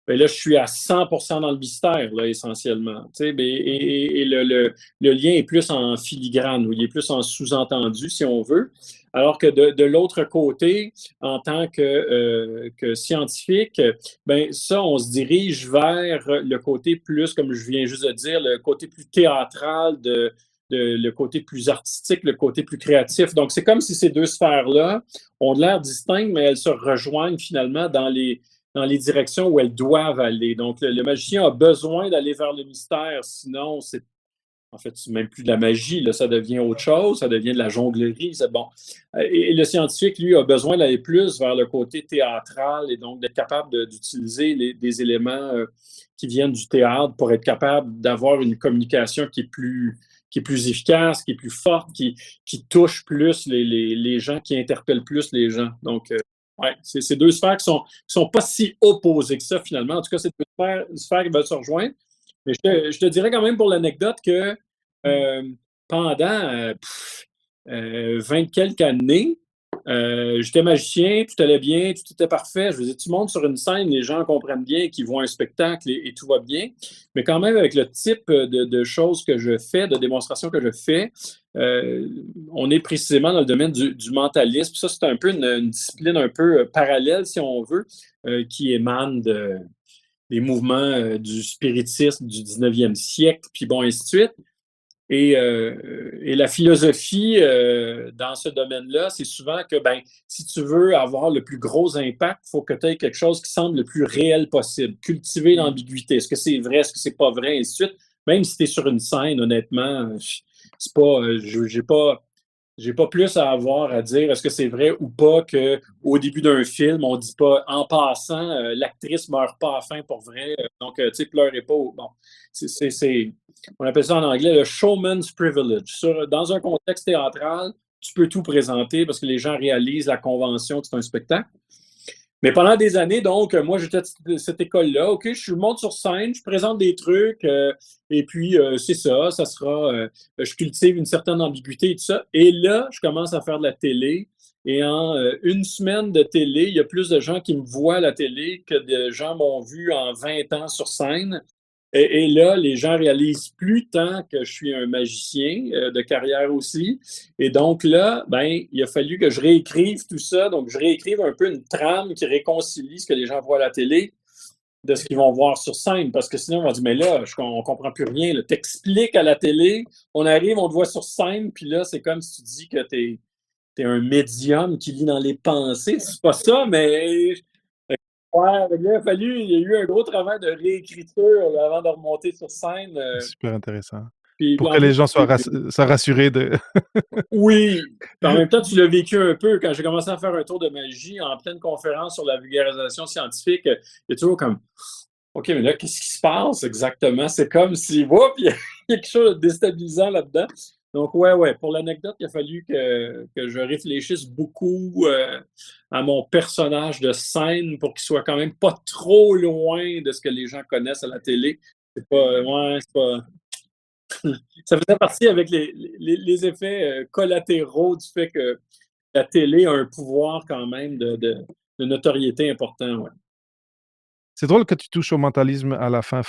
ben là, je suis à 100% dans le mystère, là, essentiellement. Et le lien est plus en filigrane, ou il est plus en sous-entendu, si on veut. Alors que de l'autre côté, en tant que scientifique, ben ça, on se dirige vers le côté plus, comme je viens juste de dire, le côté plus théâtral, le côté plus artistique, le côté plus créatif. Donc, c'est comme si ces deux sphères-là ont l'air distinctes, mais elles se rejoignent finalement dans les directions où elles doivent aller. Donc, le magicien a besoin d'aller vers le mystère, sinon, en fait, c'est même plus de la magie, là, ça devient autre chose, ça devient de la jonglerie, c'est bon. Et le scientifique, lui, a besoin d'aller plus vers le côté théâtral et donc d'être capable d'utiliser des éléments qui viennent du théâtre pour être capable d'avoir une communication qui est plus efficace, qui est plus forte, qui touche plus les gens, qui interpelle plus les gens. Donc, ouais, c'est deux sphères qui sont pas si opposées que ça, finalement. En tout cas, c'est deux sphères qui veulent se rejoindre. Mais je te dirais quand même pour l'anecdote que pendant 20 quelques années, j'étais magicien, tout allait bien, tout était parfait. Je veux dire, tu montes sur une scène, les gens comprennent bien qu'ils voient un spectacle et tout va bien. Mais quand même, avec le type de choses que je fais, de démonstrations que je fais, on est précisément dans le domaine du mentalisme. Ça, c'est un peu une discipline un peu parallèle, si on veut, qui émane des mouvements du spiritisme du 19e siècle, puis bon, ainsi de suite. Et la philosophie dans ce domaine-là, c'est souvent que ben, si tu veux avoir le plus gros impact, il faut que tu aies quelque chose qui semble le plus réel possible. Cultiver l'ambiguïté. Est-ce que c'est vrai? Est-ce que c'est pas vrai? Et ainsi de suite. même si tu es sur une scène, honnêtement, c'est pas, j'ai pas plus à avoir à dire est-ce que c'est vrai ou pas qu'au début d'un film, on dit pas en passant, l'actrice meurt pas à la fin pour vrai. Donc, tu sais, pleurez pas. Bon, on appelle ça en anglais le showman's privilege. Dans un contexte théâtral, tu peux tout présenter parce que les gens réalisent la convention que c'est un spectacle. Mais pendant des années, donc, moi, j'étais de cette école-là. OK, je monte sur scène, je présente des trucs, et puis c'est ça, ça sera. Je cultive une certaine ambiguïté et tout ça. Et là, je commence à faire de la télé. Et en une semaine de télé, il y a plus de gens qui me voient à la télé que de gens m'ont vu en 20 ans sur scène. Et là, les gens réalisent plus tant que je suis un magicien de carrière aussi. Et donc là, ben, il a fallu que je réécrive tout ça. Donc, je réécrive un peu une trame qui réconcilie ce que les gens voient à la télé de ce qu'ils vont voir sur scène. Parce que sinon, on va dire, mais là, on comprend plus rien. T'expliques à la télé, on arrive, on te voit sur scène, puis là, c'est comme si tu dis que t'es un médium qui lit dans les pensées. C'est pas ça, mais ouais, il y a eu un gros travail de réécriture là, avant de remonter sur scène. Super intéressant. Puis Pour en que les plus, gens soient rassurés de. oui. Puis en même temps, tu l'as vécu un peu quand j'ai commencé à faire un tour de magie en pleine conférence sur la vulgarisation scientifique. Il y a toujours comme OK, mais là, qu'est-ce qui se passe exactement? C'est comme si, oups, il y a quelque chose de déstabilisant là-dedans. Donc, ouais, pour l'anecdote, il a fallu que je réfléchisse beaucoup à mon personnage de scène pour qu'il soit quand même pas trop loin de ce que les gens connaissent à la télé. C'est pas, ouais, c'est pas. Ça faisait partie avec les effets collatéraux du fait que la télé a un pouvoir quand même de notoriété important, ouais. C'est drôle que tu touches au mentalisme à la fin,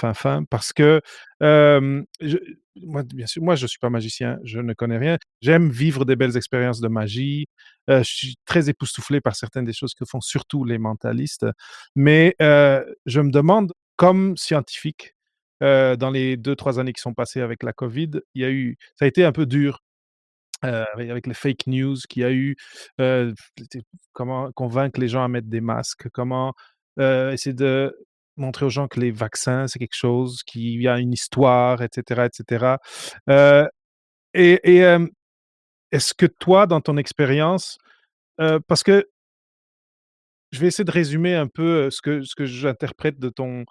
parce que, je moi, bien sûr, moi, je suis pas magicien, je ne connais rien. J'aime vivre des belles expériences de magie, je suis très époustouflé par certaines des choses que font surtout les mentalistes, mais, je me demande, comme scientifique, dans les 2-3 années qui sont passées avec la covid, ça a été un peu dur, avec les fake news qu'il y a eu, t comment convaincre les gens à mettre des masques, comment, essayer de montrer aux gens que les vaccins, c'est quelque chose qui a une histoire et cetera. Heu et est-ce que toi, dans ton expérience, parce que je vais essayer de résumer un peu, ce que j'interprète de ton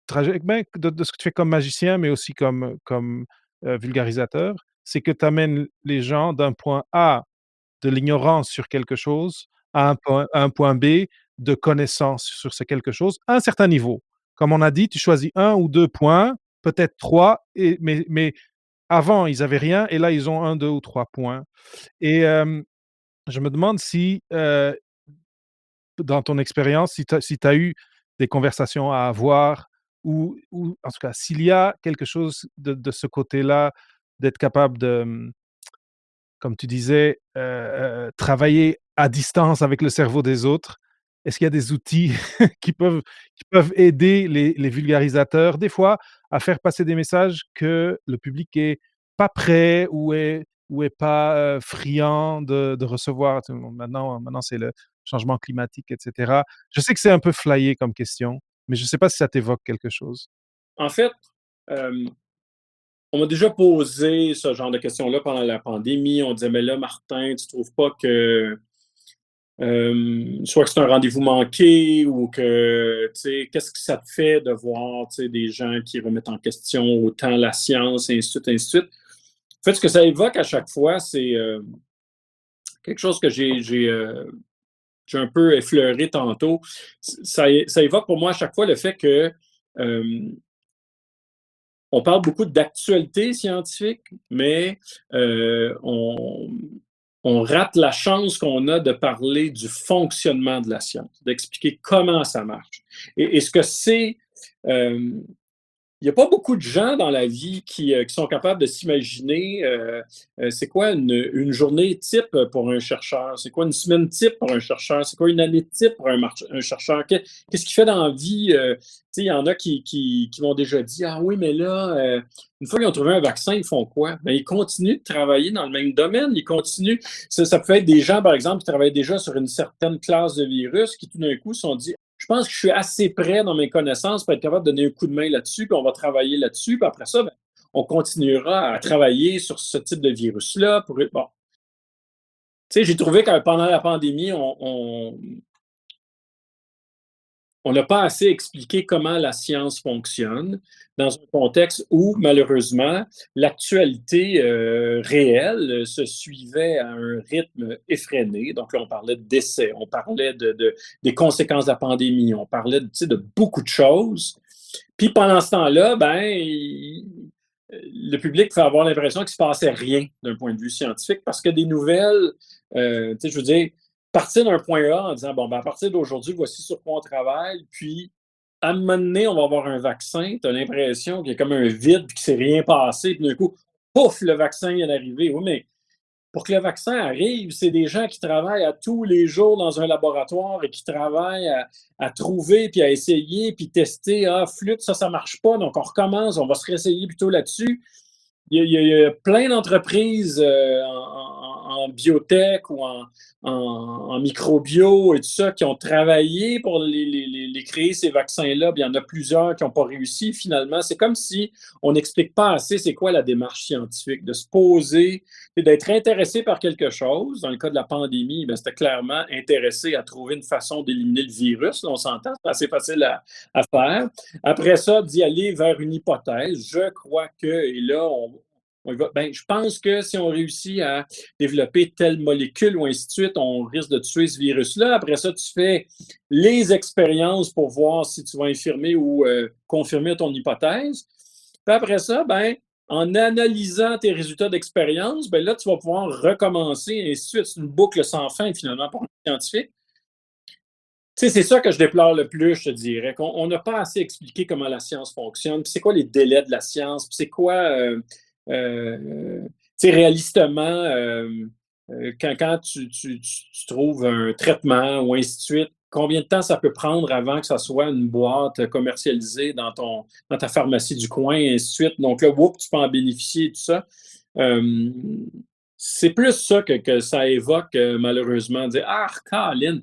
trajet, ben, de ce que tu fais comme magicien, mais aussi comme vulgarisateur, c'est que tu amènes les gens d'un point A de l'ignorance sur quelque chose à un point B de connaissance sur ce quelque chose, à un certain niveau. Comme on a dit, tu choisis un ou 2 points, peut-être 3, mais avant, ils avaient rien et là, ils ont un, 2 ou 3 points et je me demande si, dans ton expérience, si tu as eu des conversations à avoir ou en tout cas, s'il y a quelque chose de ce côté-là, d'être capable de, comme tu disais, travailler à distance avec le cerveau des autres. Est-ce qu'il y a des outils qui peuvent aider les vulgarisateurs, des fois, à faire passer des messages que le public est pas prêt ou est pas, friand de recevoir? Tu maintenant, c'est le changement climatique et cetera. Je sais que c'est un peu flyé comme question, mais je ne sais pas si ça t'évoque quelque chose? En fait, on m'a déjà posé ce genre de questions-là pendant la pandémie. On disait, mais là, Martin, tu trouves pas que soit que c'est un rendez-vous manqué ou que, tu sais, qu'est-ce que ça te fait de voir, tu sais, des gens qui remettent en question autant la science, et ainsi de suite, ainsi de suite. En fait, ce que ça évoque à chaque fois, c'est quelque chose que j'ai un peu effleuré tantôt. Ça évoque pour moi à chaque fois le fait que on parle beaucoup d'actualité scientifique, mais on rate la chance qu'on a de parler du fonctionnement de la science, d'expliquer comment ça marche. Et ce que c'est, il n'y a pas beaucoup de gens dans la vie qui sont capables de s'imaginer c'est quoi une journée type pour un chercheur, c'est quoi une semaine type pour un chercheur, c'est quoi une année type pour un chercheur, qu'est-ce qu'il fait dans la vie. Il y en a qui m'ont déjà dit ah oui, mais là, une fois qu'ils ont trouvé un vaccin, ils font quoi? Ben, ils continuent de travailler dans le même domaine, ils continuent. Ça peut être des gens, par exemple, qui travaillent déjà sur une certaine classe de virus qui tout d'un coup se sont dit je pense que je suis assez près dans mes connaissances pour être capable de donner un coup de main là-dessus, puis on va travailler là-dessus, puis après ça, ben, on continuera à travailler sur ce type de virus-là. Bon. Tu sais, j'ai trouvé que pendant la pandémie, on n'a pas assez expliqué comment la science fonctionne dans un contexte où, malheureusement, l'actualité réelle se suivait à un rythme effréné. Donc là, on parlait de décès, on parlait des conséquences de la pandémie, on parlait de beaucoup de choses. Puis pendant ce temps-là, le public pouvait avoir l'impression qu'il ne se passait rien d'un point de vue scientifique parce que des nouvelles, je veux dire, partir d'un point A en disant, bon, ben, à partir d'aujourd'hui, voici sur quoi on travaille, puis à un moment donné, on va avoir un vaccin, tu as l'impression qu'il y a comme un vide, puis qu'il ne s'est rien passé, puis d'un coup, pouf, le vaccin vient d'arriver. Oui, mais pour que le vaccin arrive, c'est des gens qui travaillent à tous les jours dans un laboratoire et qui travaillent à trouver, puis à essayer, puis tester. Ah, flûte, ça marche pas, donc on recommence, on va se réessayer plutôt là-dessus. Il y a plein d'entreprises en biotech ou en microbio et tout ça qui ont travaillé pour les créer, ces vaccins-là. Il y en a plusieurs qui n'ont pas réussi finalement. C'est comme si on n'explique pas assez c'est quoi la démarche scientifique, de se poser et d'être intéressé par quelque chose. Dans le cas de la pandémie, c'était clairement intéressé à trouver une façon d'éliminer le virus. Là, on s'entend, c'est assez facile à faire. Après ça, d'y aller vers une hypothèse. Je crois que, et là, je pense que si on réussit à développer telle molécule ou ainsi de suite, on risque de tuer ce virus-là. Après ça, tu fais les expériences pour voir si tu vas infirmer ou confirmer ton hypothèse. Puis après ça, en analysant tes résultats d'expérience, là, tu vas pouvoir recommencer, et ainsi de suite. C'est une boucle sans fin, finalement, pour un scientifique. Tu sais, c'est ça que je déplore le plus, je te dirais, qu'on n'a pas assez expliqué comment la science fonctionne, puis c'est quoi les délais de la science, puis c'est quoi, réalistement, quand tu trouves un traitement ou ainsi de suite, combien de temps ça peut prendre avant que ça soit une boîte commercialisée dans ta pharmacie du coin, et ainsi de suite. Donc là, tu peux en bénéficier et tout ça. C'est plus ça que ça évoque, malheureusement. Dire, ah, Colin,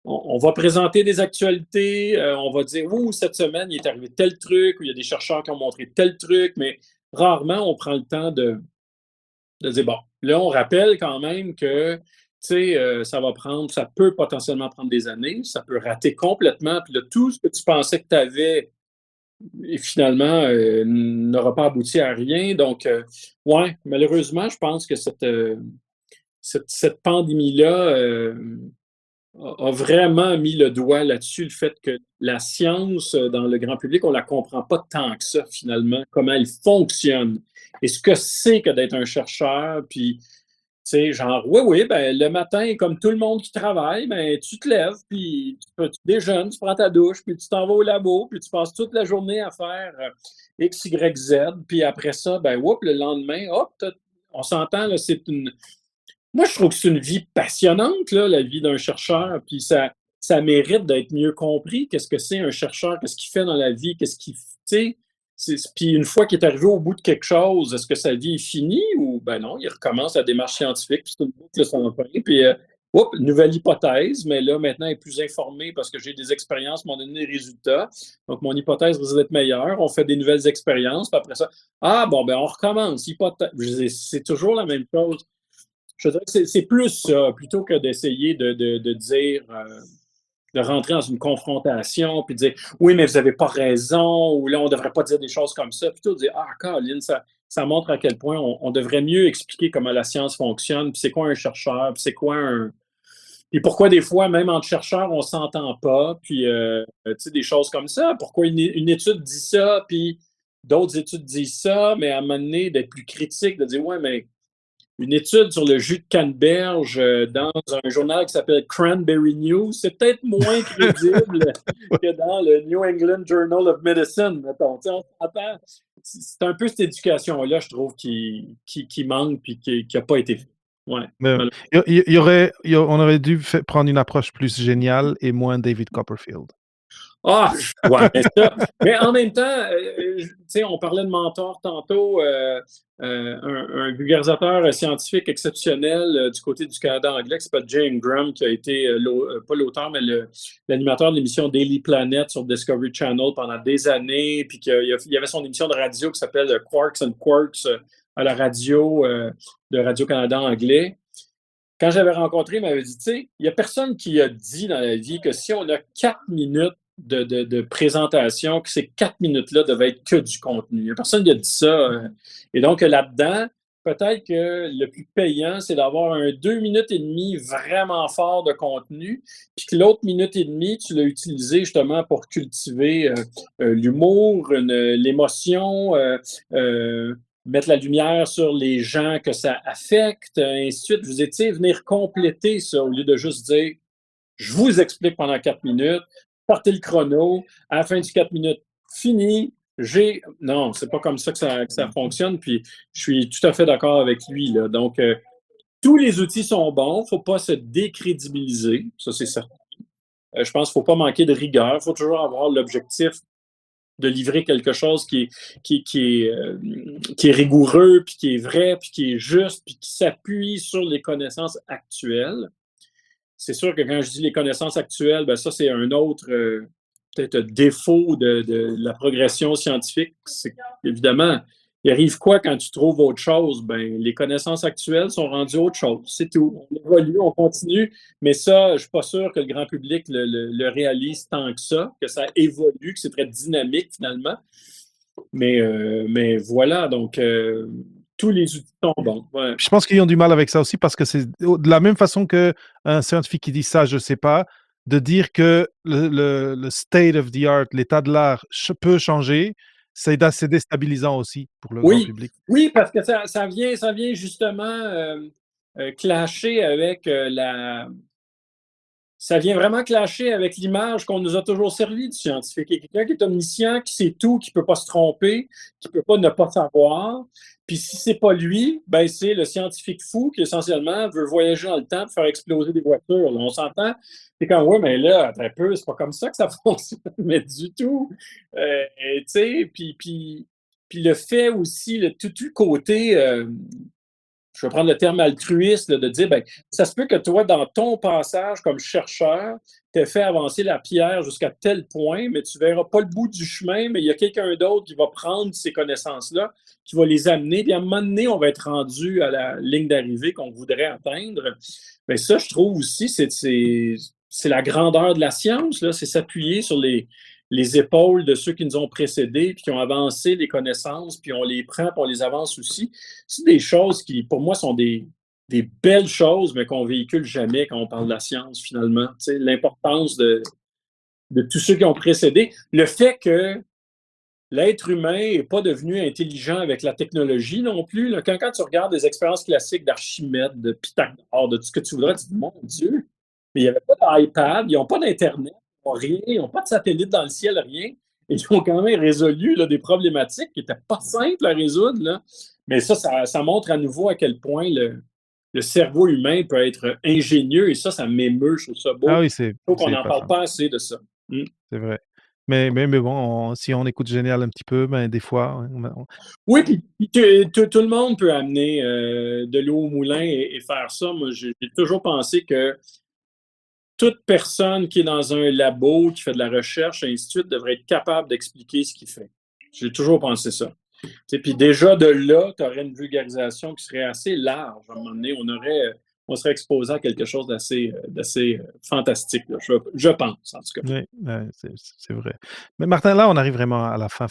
on va présenter des actualités, on va dire, cette semaine, il est arrivé tel truc, ou il y a des chercheurs qui ont montré tel truc, mais rarement on prend le temps de dire, bon, là, on rappelle quand même que, ça peut potentiellement prendre des années, ça peut rater complètement, puis là, tout ce que tu pensais que tu avais, et finalement, n'aura pas abouti à rien. Donc, malheureusement, je pense que cette pandémie-là a vraiment mis le doigt là-dessus, le fait que la science, dans le grand public, on ne la comprend pas tant que ça, finalement, comment elle fonctionne. Et ce que c'est que d'être un chercheur, puis, genre, le matin, comme tout le monde qui travaille, tu te lèves, puis tu déjeunes, tu prends ta douche, puis tu t'en vas au labo, puis tu passes toute la journée à faire X, Y, Z, puis après ça, le lendemain, on s'entend, là, moi, je trouve que c'est une vie passionnante, là, la vie d'un chercheur, puis ça mérite d'être mieux compris. Qu'est-ce que c'est un chercheur? Qu'est-ce qu'il fait dans la vie? Qu'est-ce qu'il fait? Puis une fois qu'il est arrivé au bout de quelque chose, est-ce que sa vie est finie ou non, il recommence la démarche scientifique, puis c'est une boucle sans fin, puis nouvelle hypothèse, mais là, maintenant, elle est plus informée parce que j'ai des expériences, m'ont donné des résultats. Donc, mon hypothèse risque d'être meilleure. On fait des nouvelles expériences, puis après ça, on recommence. C'est toujours la même chose. Je dirais que c'est plus ça, plutôt que d'essayer de dire, de rentrer dans une confrontation, puis de dire, oui, mais vous n'avez pas raison, ou là, on ne devrait pas dire des choses comme ça. Plutôt de dire, Colin, ça montre à quel point on devrait mieux expliquer comment la science fonctionne, puis c'est quoi un chercheur, puis c'est quoi puis pourquoi des fois, même entre chercheurs, on ne s'entend pas, puis des choses comme ça. Pourquoi une étude dit ça, puis d'autres études disent ça, mais à un moment donné, d'être plus critique, de dire, ouais, mais une étude sur le jus de canneberge dans un journal qui s'appelle Cranberry News, c'est peut-être moins crédible que dans le New England Journal of Medicine, mettons. C'est un peu cette éducation-là, je trouve, qui manque et qui n'a pas été faite. Ouais, on aurait dû prendre une approche plus géniale et moins David Copperfield. Ah! Ouais, mais ça mais en même temps, tu sais, on parlait de mentor tantôt, un vulgarisateur scientifique exceptionnel, du côté du Canada anglais qui s'appelle Jay Ingram, qui a été, pas l'auteur, mais l'animateur de l'émission Daily Planet sur Discovery Channel pendant des années, puis il y avait son émission de radio qui s'appelle Quarks and Quirks, à la radio, de Radio-Canada anglais. Quand j'avais rencontré, il m'avait dit, tu sais, il n'y a personne qui a dit dans la vie que si on a 4 minutes de présentation, que ces 4 minutes-là devaient être que du contenu. Il n'y a personne qui a dit ça. Et donc, là-dedans, peut-être que le plus payant, c'est d'avoir un 2 minutes et demie vraiment fort de contenu, puis que l'autre minute et demie, tu l'as utilisé justement pour cultiver l'humour, l'émotion, mettre la lumière sur les gens que ça affecte, ainsi de suite. Je vous ai, tu sais, venir compléter ça au lieu de juste dire je vous explique pendant 4 minutes, partez le chrono, à la fin du 4 minutes, fini. Non, c'est pas comme ça que ça fonctionne. Puis je suis tout à fait d'accord avec lui. Là. Donc, tous les outils sont bons. Il ne faut pas se décrédibiliser. Ça, c'est certain. Je pense qu'il ne faut pas manquer de rigueur. Il faut toujours avoir l'objectif de livrer quelque chose qui est rigoureux, puis qui est vrai, puis qui est juste, puis qui s'appuie sur les connaissances actuelles. C'est sûr que quand je dis les connaissances actuelles, ben ça, c'est un autre peut-être défaut de la progression scientifique. C'est évidemment, il arrive quoi quand tu trouves autre chose? Ben, les connaissances actuelles sont rendues autre chose. C'est tout. On évolue, on continue, mais ça, je ne suis pas sûr que le grand public le réalise tant que ça évolue, que c'est très dynamique finalement. Mais voilà, donc tous les outils sont bons. Ouais. Je pense qu'ils ont du mal avec ça aussi parce que c'est de la même façon qu'un scientifique qui dit ça, je ne sais pas, de dire que le state of the art, l'état de l'art peut changer, c'est assez déstabilisant aussi pour le grand Oui, public. oui, parce que ça vient justement clasher avec ça vient vraiment clasher avec l'image qu'on nous a toujours servi du scientifique. Il y a quelqu'un qui est omniscient, qui sait tout, qui ne peut pas se tromper, qui ne peut pas ne pas savoir. Puis si c'est pas lui, ben c'est le scientifique fou qui essentiellement veut voyager dans le temps pour faire exploser des voitures. Là, on s'entend. C'est comme, ouais, mais là, un peu, c'est pas comme ça que ça fonctionne, mais du tout. Tu sais, puis le fait aussi, tout le côté, je vais prendre le terme altruiste, là, de dire, ben, ça se peut que toi, dans ton passage comme chercheur, tu aies fait avancer la pierre jusqu'à tel point, mais tu ne verras pas le bout du chemin, mais il y a quelqu'un d'autre qui va prendre ces connaissances-là, qui va les amener, puis à un moment donné, on va être rendu à la ligne d'arrivée qu'on voudrait atteindre. Mais ça, je trouve aussi, c'est la grandeur de la science, là, c'est s'appuyer sur les épaules de ceux qui nous ont précédés, puis qui ont avancé les connaissances, puis on les prend, puis on les avance aussi. C'est des choses qui, pour moi, sont des belles choses, mais qu'on véhicule jamais quand on parle de la science, finalement. Tu sais, l'importance de tous ceux qui ont précédé. Le fait que l'être humain n'est pas devenu intelligent avec la technologie non plus. Là. Quand tu regardes des expériences classiques d'Archimède, de Pythagore, de tout ce que tu voudrais, tu te dis, mon Dieu, mais il n'y avait pas d'iPad, ils n'ont pas d'Internet, ils n'ont rien, ils n'ont pas de satellite dans le ciel, rien. Et ils ont quand même résolu là, des problématiques qui n'étaient pas simples à résoudre. Là. Mais ça montre à nouveau à quel point le cerveau humain peut être ingénieux. Et ça m'émeut, je trouve ça beau. Ah oui, Il faut qu'on c'est n'en pas parle simple, pas assez de ça. c'est vrai. Mais bon, si on écoute Génial un petit peu, ben, des fois, Oui, puis tout le monde peut amener de l'eau au moulin et faire ça. Moi, j'ai toujours pensé que toute personne qui est dans un labo, qui fait de la recherche, et ainsi de suite, devrait être capable d'expliquer ce qu'il fait. J'ai toujours pensé ça. Puis déjà de là, tu aurais une vulgarisation qui serait assez large. À un moment donné, on serait exposé à quelque chose d'assez fantastique, là, je pense, en tout cas. oui, ouais, c'est vrai. Mais Martin, là, on arrive vraiment à la fin.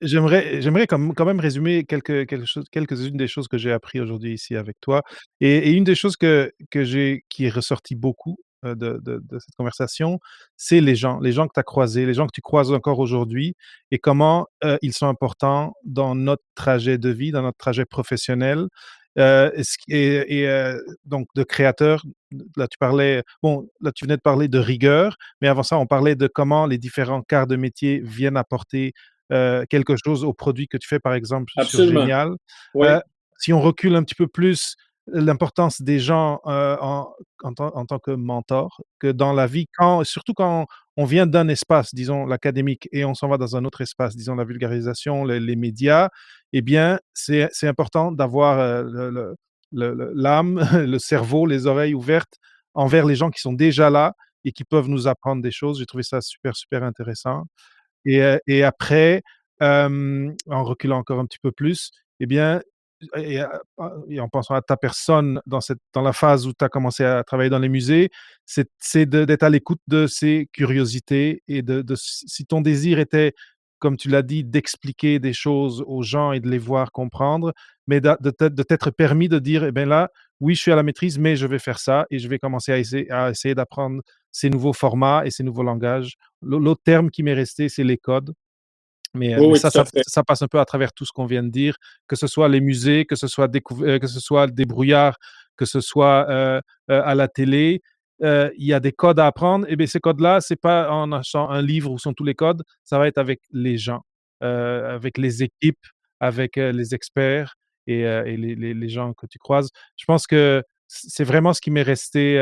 J'aimerais quand même résumer quelques-unes des choses que j'ai appris aujourd'hui ici avec toi. Et une des choses qui est ressortie beaucoup de cette conversation, c'est les gens que tu as croisés, les gens que tu croises encore aujourd'hui, et comment ils sont importants dans notre trajet de vie, dans notre trajet professionnel. Donc, de créateurs, là, là, tu venais de parler de rigueur, mais avant ça, on parlait de comment les différents quarts de métier viennent apporter quelque chose au produit que tu fais, par exemple, sur Absolument. Génial. Oui. Euh, Si on recule un petit peu plus, l'importance des gens en tant que mentor, que dans la vie, surtout quand on vient d'un espace, disons l'académique, et on s'en va dans un autre espace, disons la vulgarisation, les médias, eh bien, c'est important d'avoir l'âme, le cerveau, les oreilles ouvertes envers les gens qui sont déjà là et qui peuvent nous apprendre des choses. J'ai trouvé ça super, super intéressant. Et après, en reculant encore un petit peu plus, eh bien, et, euh, et en pensant à ta personne dans la phase où tu as commencé à travailler dans les musées, d'être à l'écoute de ces curiosités et si ton désir était, comme tu l'as dit, d'expliquer des choses aux gens et de les voir comprendre, mais de t'être permis de dire, eh bien là, oui, je suis à la maîtrise, mais je vais faire ça et je vais commencer à essayer d'apprendre ces nouveaux formats et ces nouveaux langages. L'autre terme qui m'est resté, c'est les codes. Oui, Mais oui, tout à fait. ça passe un peu à travers tout ce qu'on vient de dire, que ce soit les musées, que ce soit des brouillards, que ce soit à la télé. Il y a des codes à apprendre. Et bien, ces codes-là, c'est pas en achetant un livre où sont tous les codes, ça va être avec les gens, avec les équipes, avec les experts et les gens que tu croises. Je pense que c'est vraiment ce qui m'est resté,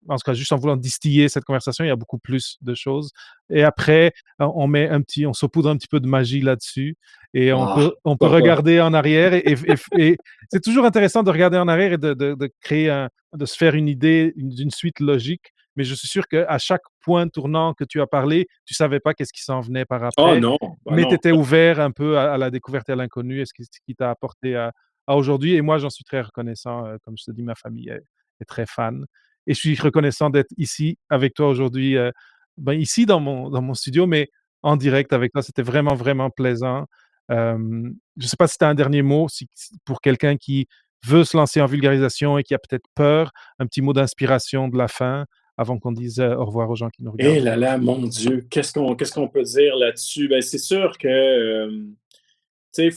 en tout cas, juste en voulant distiller cette conversation, il y a beaucoup plus de choses. Et après, on saupoudre un petit peu de magie là-dessus et Ah, on peut pourquoi pas. regarder en arrière et c'est toujours intéressant de regarder en arrière et de créer de se faire une idée d'une suite logique. Mais je suis sûr qu'à chaque point tournant que tu as parlé, tu savais pas qu'est-ce qui s'en venait par Oh après, non, ben mais tu non. étais ouvert un peu à la découverte et à l'inconnu et ce qui t'a apporté à aujourd'hui. Et moi, j'en suis très reconnaissant. Comme je te dis, ma famille est très fan. Et je suis reconnaissant d'être ici avec toi aujourd'hui, ici dans mon studio, mais en direct avec toi. C'était vraiment, vraiment plaisant. Je ne sais pas si tu as un dernier mot pour quelqu'un qui veut se lancer en vulgarisation et qui a peut-être peur, un petit mot d'inspiration de la fin avant qu'on dise au revoir aux gens qui nous Eh regardent. là là, mon Dieu, qu'est-ce qu'on peut dire là-dessus? Ben, c'est sûr que, tu sais, tu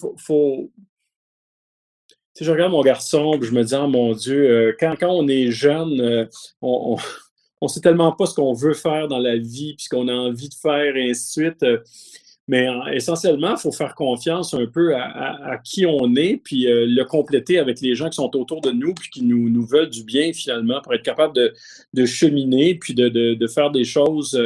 sais, je regarde mon garçon, puis je me dis: «Ah mon Dieu», quand on est jeune, on on sait tellement pas ce qu'on veut faire dans la vie, puis ce qu'on a envie de faire et ainsi de suite, mais essentiellement, il faut faire confiance un peu à qui on est, puis le compléter avec les gens qui sont autour de nous, puis qui nous veulent du bien finalement, pour être capable de cheminer, puis de faire des choses.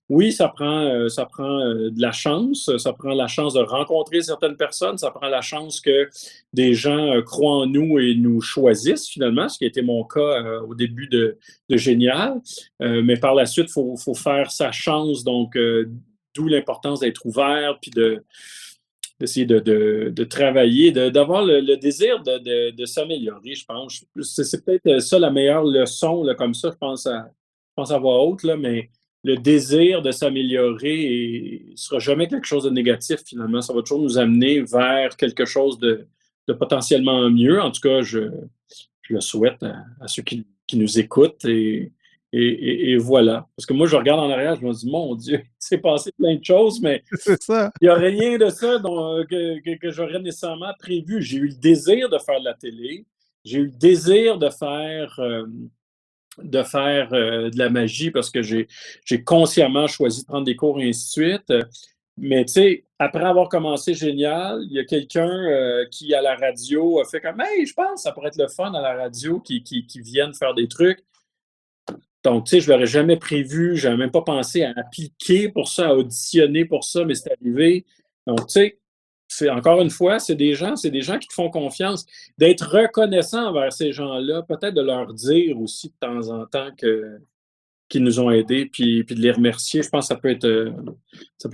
Oui, ça prend de la chance, ça prend la chance de rencontrer certaines personnes, ça prend la chance que des gens croient en nous et nous choisissent finalement, ce qui a été mon cas au début de Génial. Mais par la suite, il faut faire sa chance, donc d'où l'importance d'être ouvert, puis d'essayer de travailler, d'avoir le désir de s'améliorer, je pense. C'est peut-être ça la meilleure leçon, là, comme ça, je pense à voix haute, là, mais le désir de s'améliorer ne sera jamais quelque chose de négatif, finalement. Ça va toujours nous amener vers quelque chose de potentiellement mieux. En tout cas, je le souhaite à ceux qui nous écoutent et voilà. Parce que moi, je regarde en arrière, je me dis, mon Dieu, il s'est passé plein de choses, mais C'est ça. il n'y a rien de ça que j'aurais nécessairement prévu. J'ai eu le désir de faire de la télé, j'ai eu le désir de faire de la magie parce que j'ai consciemment choisi de prendre des cours et ainsi de suite. Mais tu sais, après avoir commencé Génial, il y a quelqu'un qui, à la radio, a fait comme Hey, je pense que ça pourrait être le fun à la radio qui viennent faire des trucs. Donc, tu sais, je ne l'aurais jamais prévu, je n'avais même pas pensé à appliquer pour ça, à auditionner pour ça, mais c'est arrivé. Donc, tu sais, encore une fois, c'est des gens qui te font confiance. D'être reconnaissant envers ces gens-là, peut-être de leur dire aussi de temps en temps qu'ils nous ont aidés, puis de les remercier. Je pense que ça peut être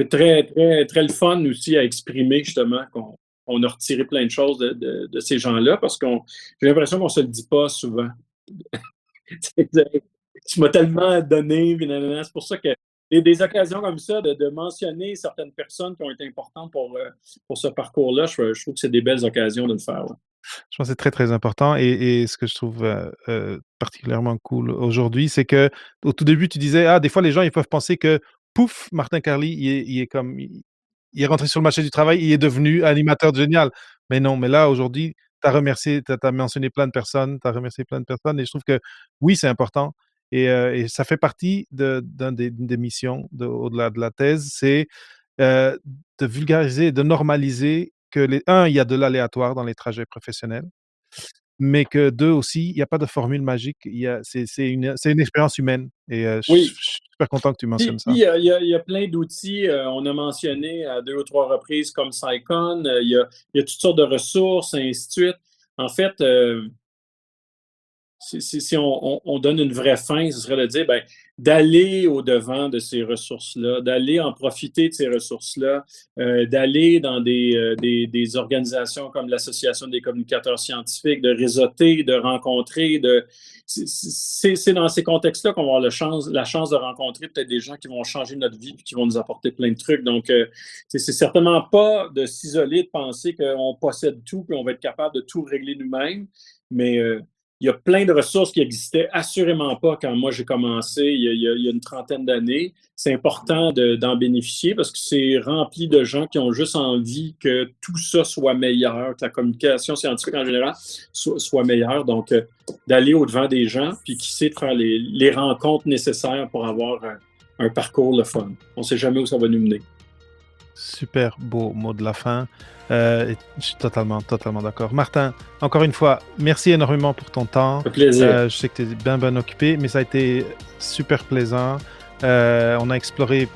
très, très, très le fun aussi à exprimer, justement, qu'on a retiré plein de choses de ces gens-là, parce qu'on j'ai l'impression qu'on ne se le dit pas souvent. Tu m'as tellement donné, puis nanana. C'est pour ça que des occasions comme ça, de mentionner certaines personnes qui ont été importantes pour ce parcours-là, je trouve que c'est des belles occasions de le faire. Ouais. Je pense que c'est très, très important et ce que je trouve, particulièrement cool aujourd'hui, c'est que au tout début, tu disais: «Ah, des fois, les gens, ils peuvent penser que, pouf, Martin Carly, il est rentré sur le marché du travail, il est devenu animateur de Génial». Mais non, mais là, aujourd'hui, tu as remercié, tu as mentionné plein de personnes, tu as remercié plein de personnes et je trouve que, oui, c'est important et ça fait partie d'une des missions au-delà de la thèse, c'est, heu, de vulgariser, de normaliser que il y a de l'aléatoire dans les trajets professionnels. mais que deux aussi, il n'y a pas de formule magique. C'est une expérience humaine. Et je Oui. suis super content que tu mentionnes ça. Il y a plein d'outils. On a mentionné à 2 ou 3 reprises comme Scicon. Il y a toutes sortes de ressources, et ainsi de suite. En fait, si on donne une vraie fin, ce serait de dire d'aller au-devant de ces ressources-là, d'aller en profiter de ces ressources-là, d'aller dans des organisations comme l'Association des communicateurs scientifiques, de réseauter, de rencontrer. C'est dans ces contextes-là qu'on va avoir la chance de rencontrer peut-être des gens qui vont changer notre vie et qui vont nous apporter plein de trucs. Donc, c'est certainement pas de s'isoler, de penser qu'on possède tout et on va être capable de tout régler nous-mêmes, mais il y a plein de ressources qui existaient assurément pas quand moi j'ai commencé il y a une trentaine d'années. C'est important d'en bénéficier parce que c'est rempli de gens qui ont juste envie que tout ça soit meilleur, que la communication scientifique en général soit meilleure. Donc, d'aller au-devant des gens, puis qui sait de faire les rencontres nécessaires pour avoir un parcours le fun. On ne sait jamais où ça va nous mener. Super beau mot de la fin. Je suis totalement d'accord. Martin, encore une fois, merci énormément pour ton temps. Ça fait plaisir. Je sais que tu es bien occupé, mais ça a été super plaisant. On a exploré,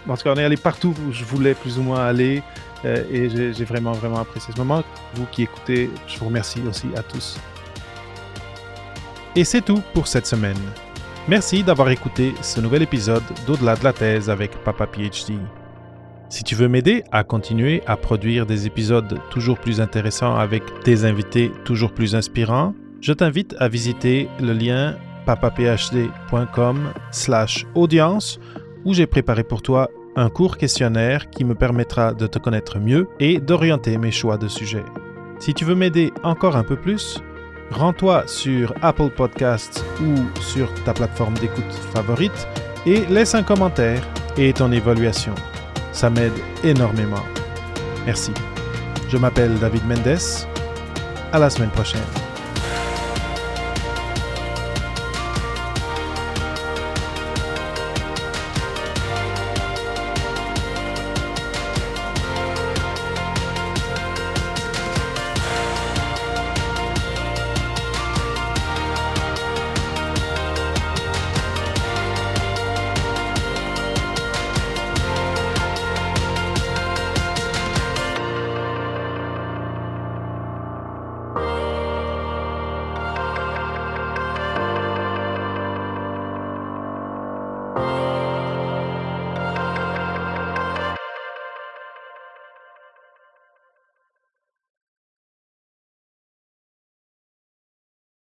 en tout cas, on est allé partout où je voulais plus ou moins aller. Et j'ai vraiment apprécié ce moment. Vous qui écoutez, je vous remercie aussi à tous. Et c'est tout pour cette semaine. Merci d'avoir écouté ce nouvel épisode d'Au-delà de la thèse avec Papa PhD. Si tu veux m'aider à continuer à produire des épisodes toujours plus intéressants avec des invités toujours plus inspirants, je t'invite à visiter le lien papaphd.com/audience où j'ai préparé pour toi un court questionnaire qui me permettra de te connaître mieux et d'orienter mes choix de sujets. Si tu veux m'aider encore un peu plus, rends-toi sur Apple Podcasts ou sur ta plateforme d'écoute favorite et laisse un commentaire et ton évaluation. Ça m'aide énormément. Merci. Je m'appelle David Mendes. À la semaine prochaine.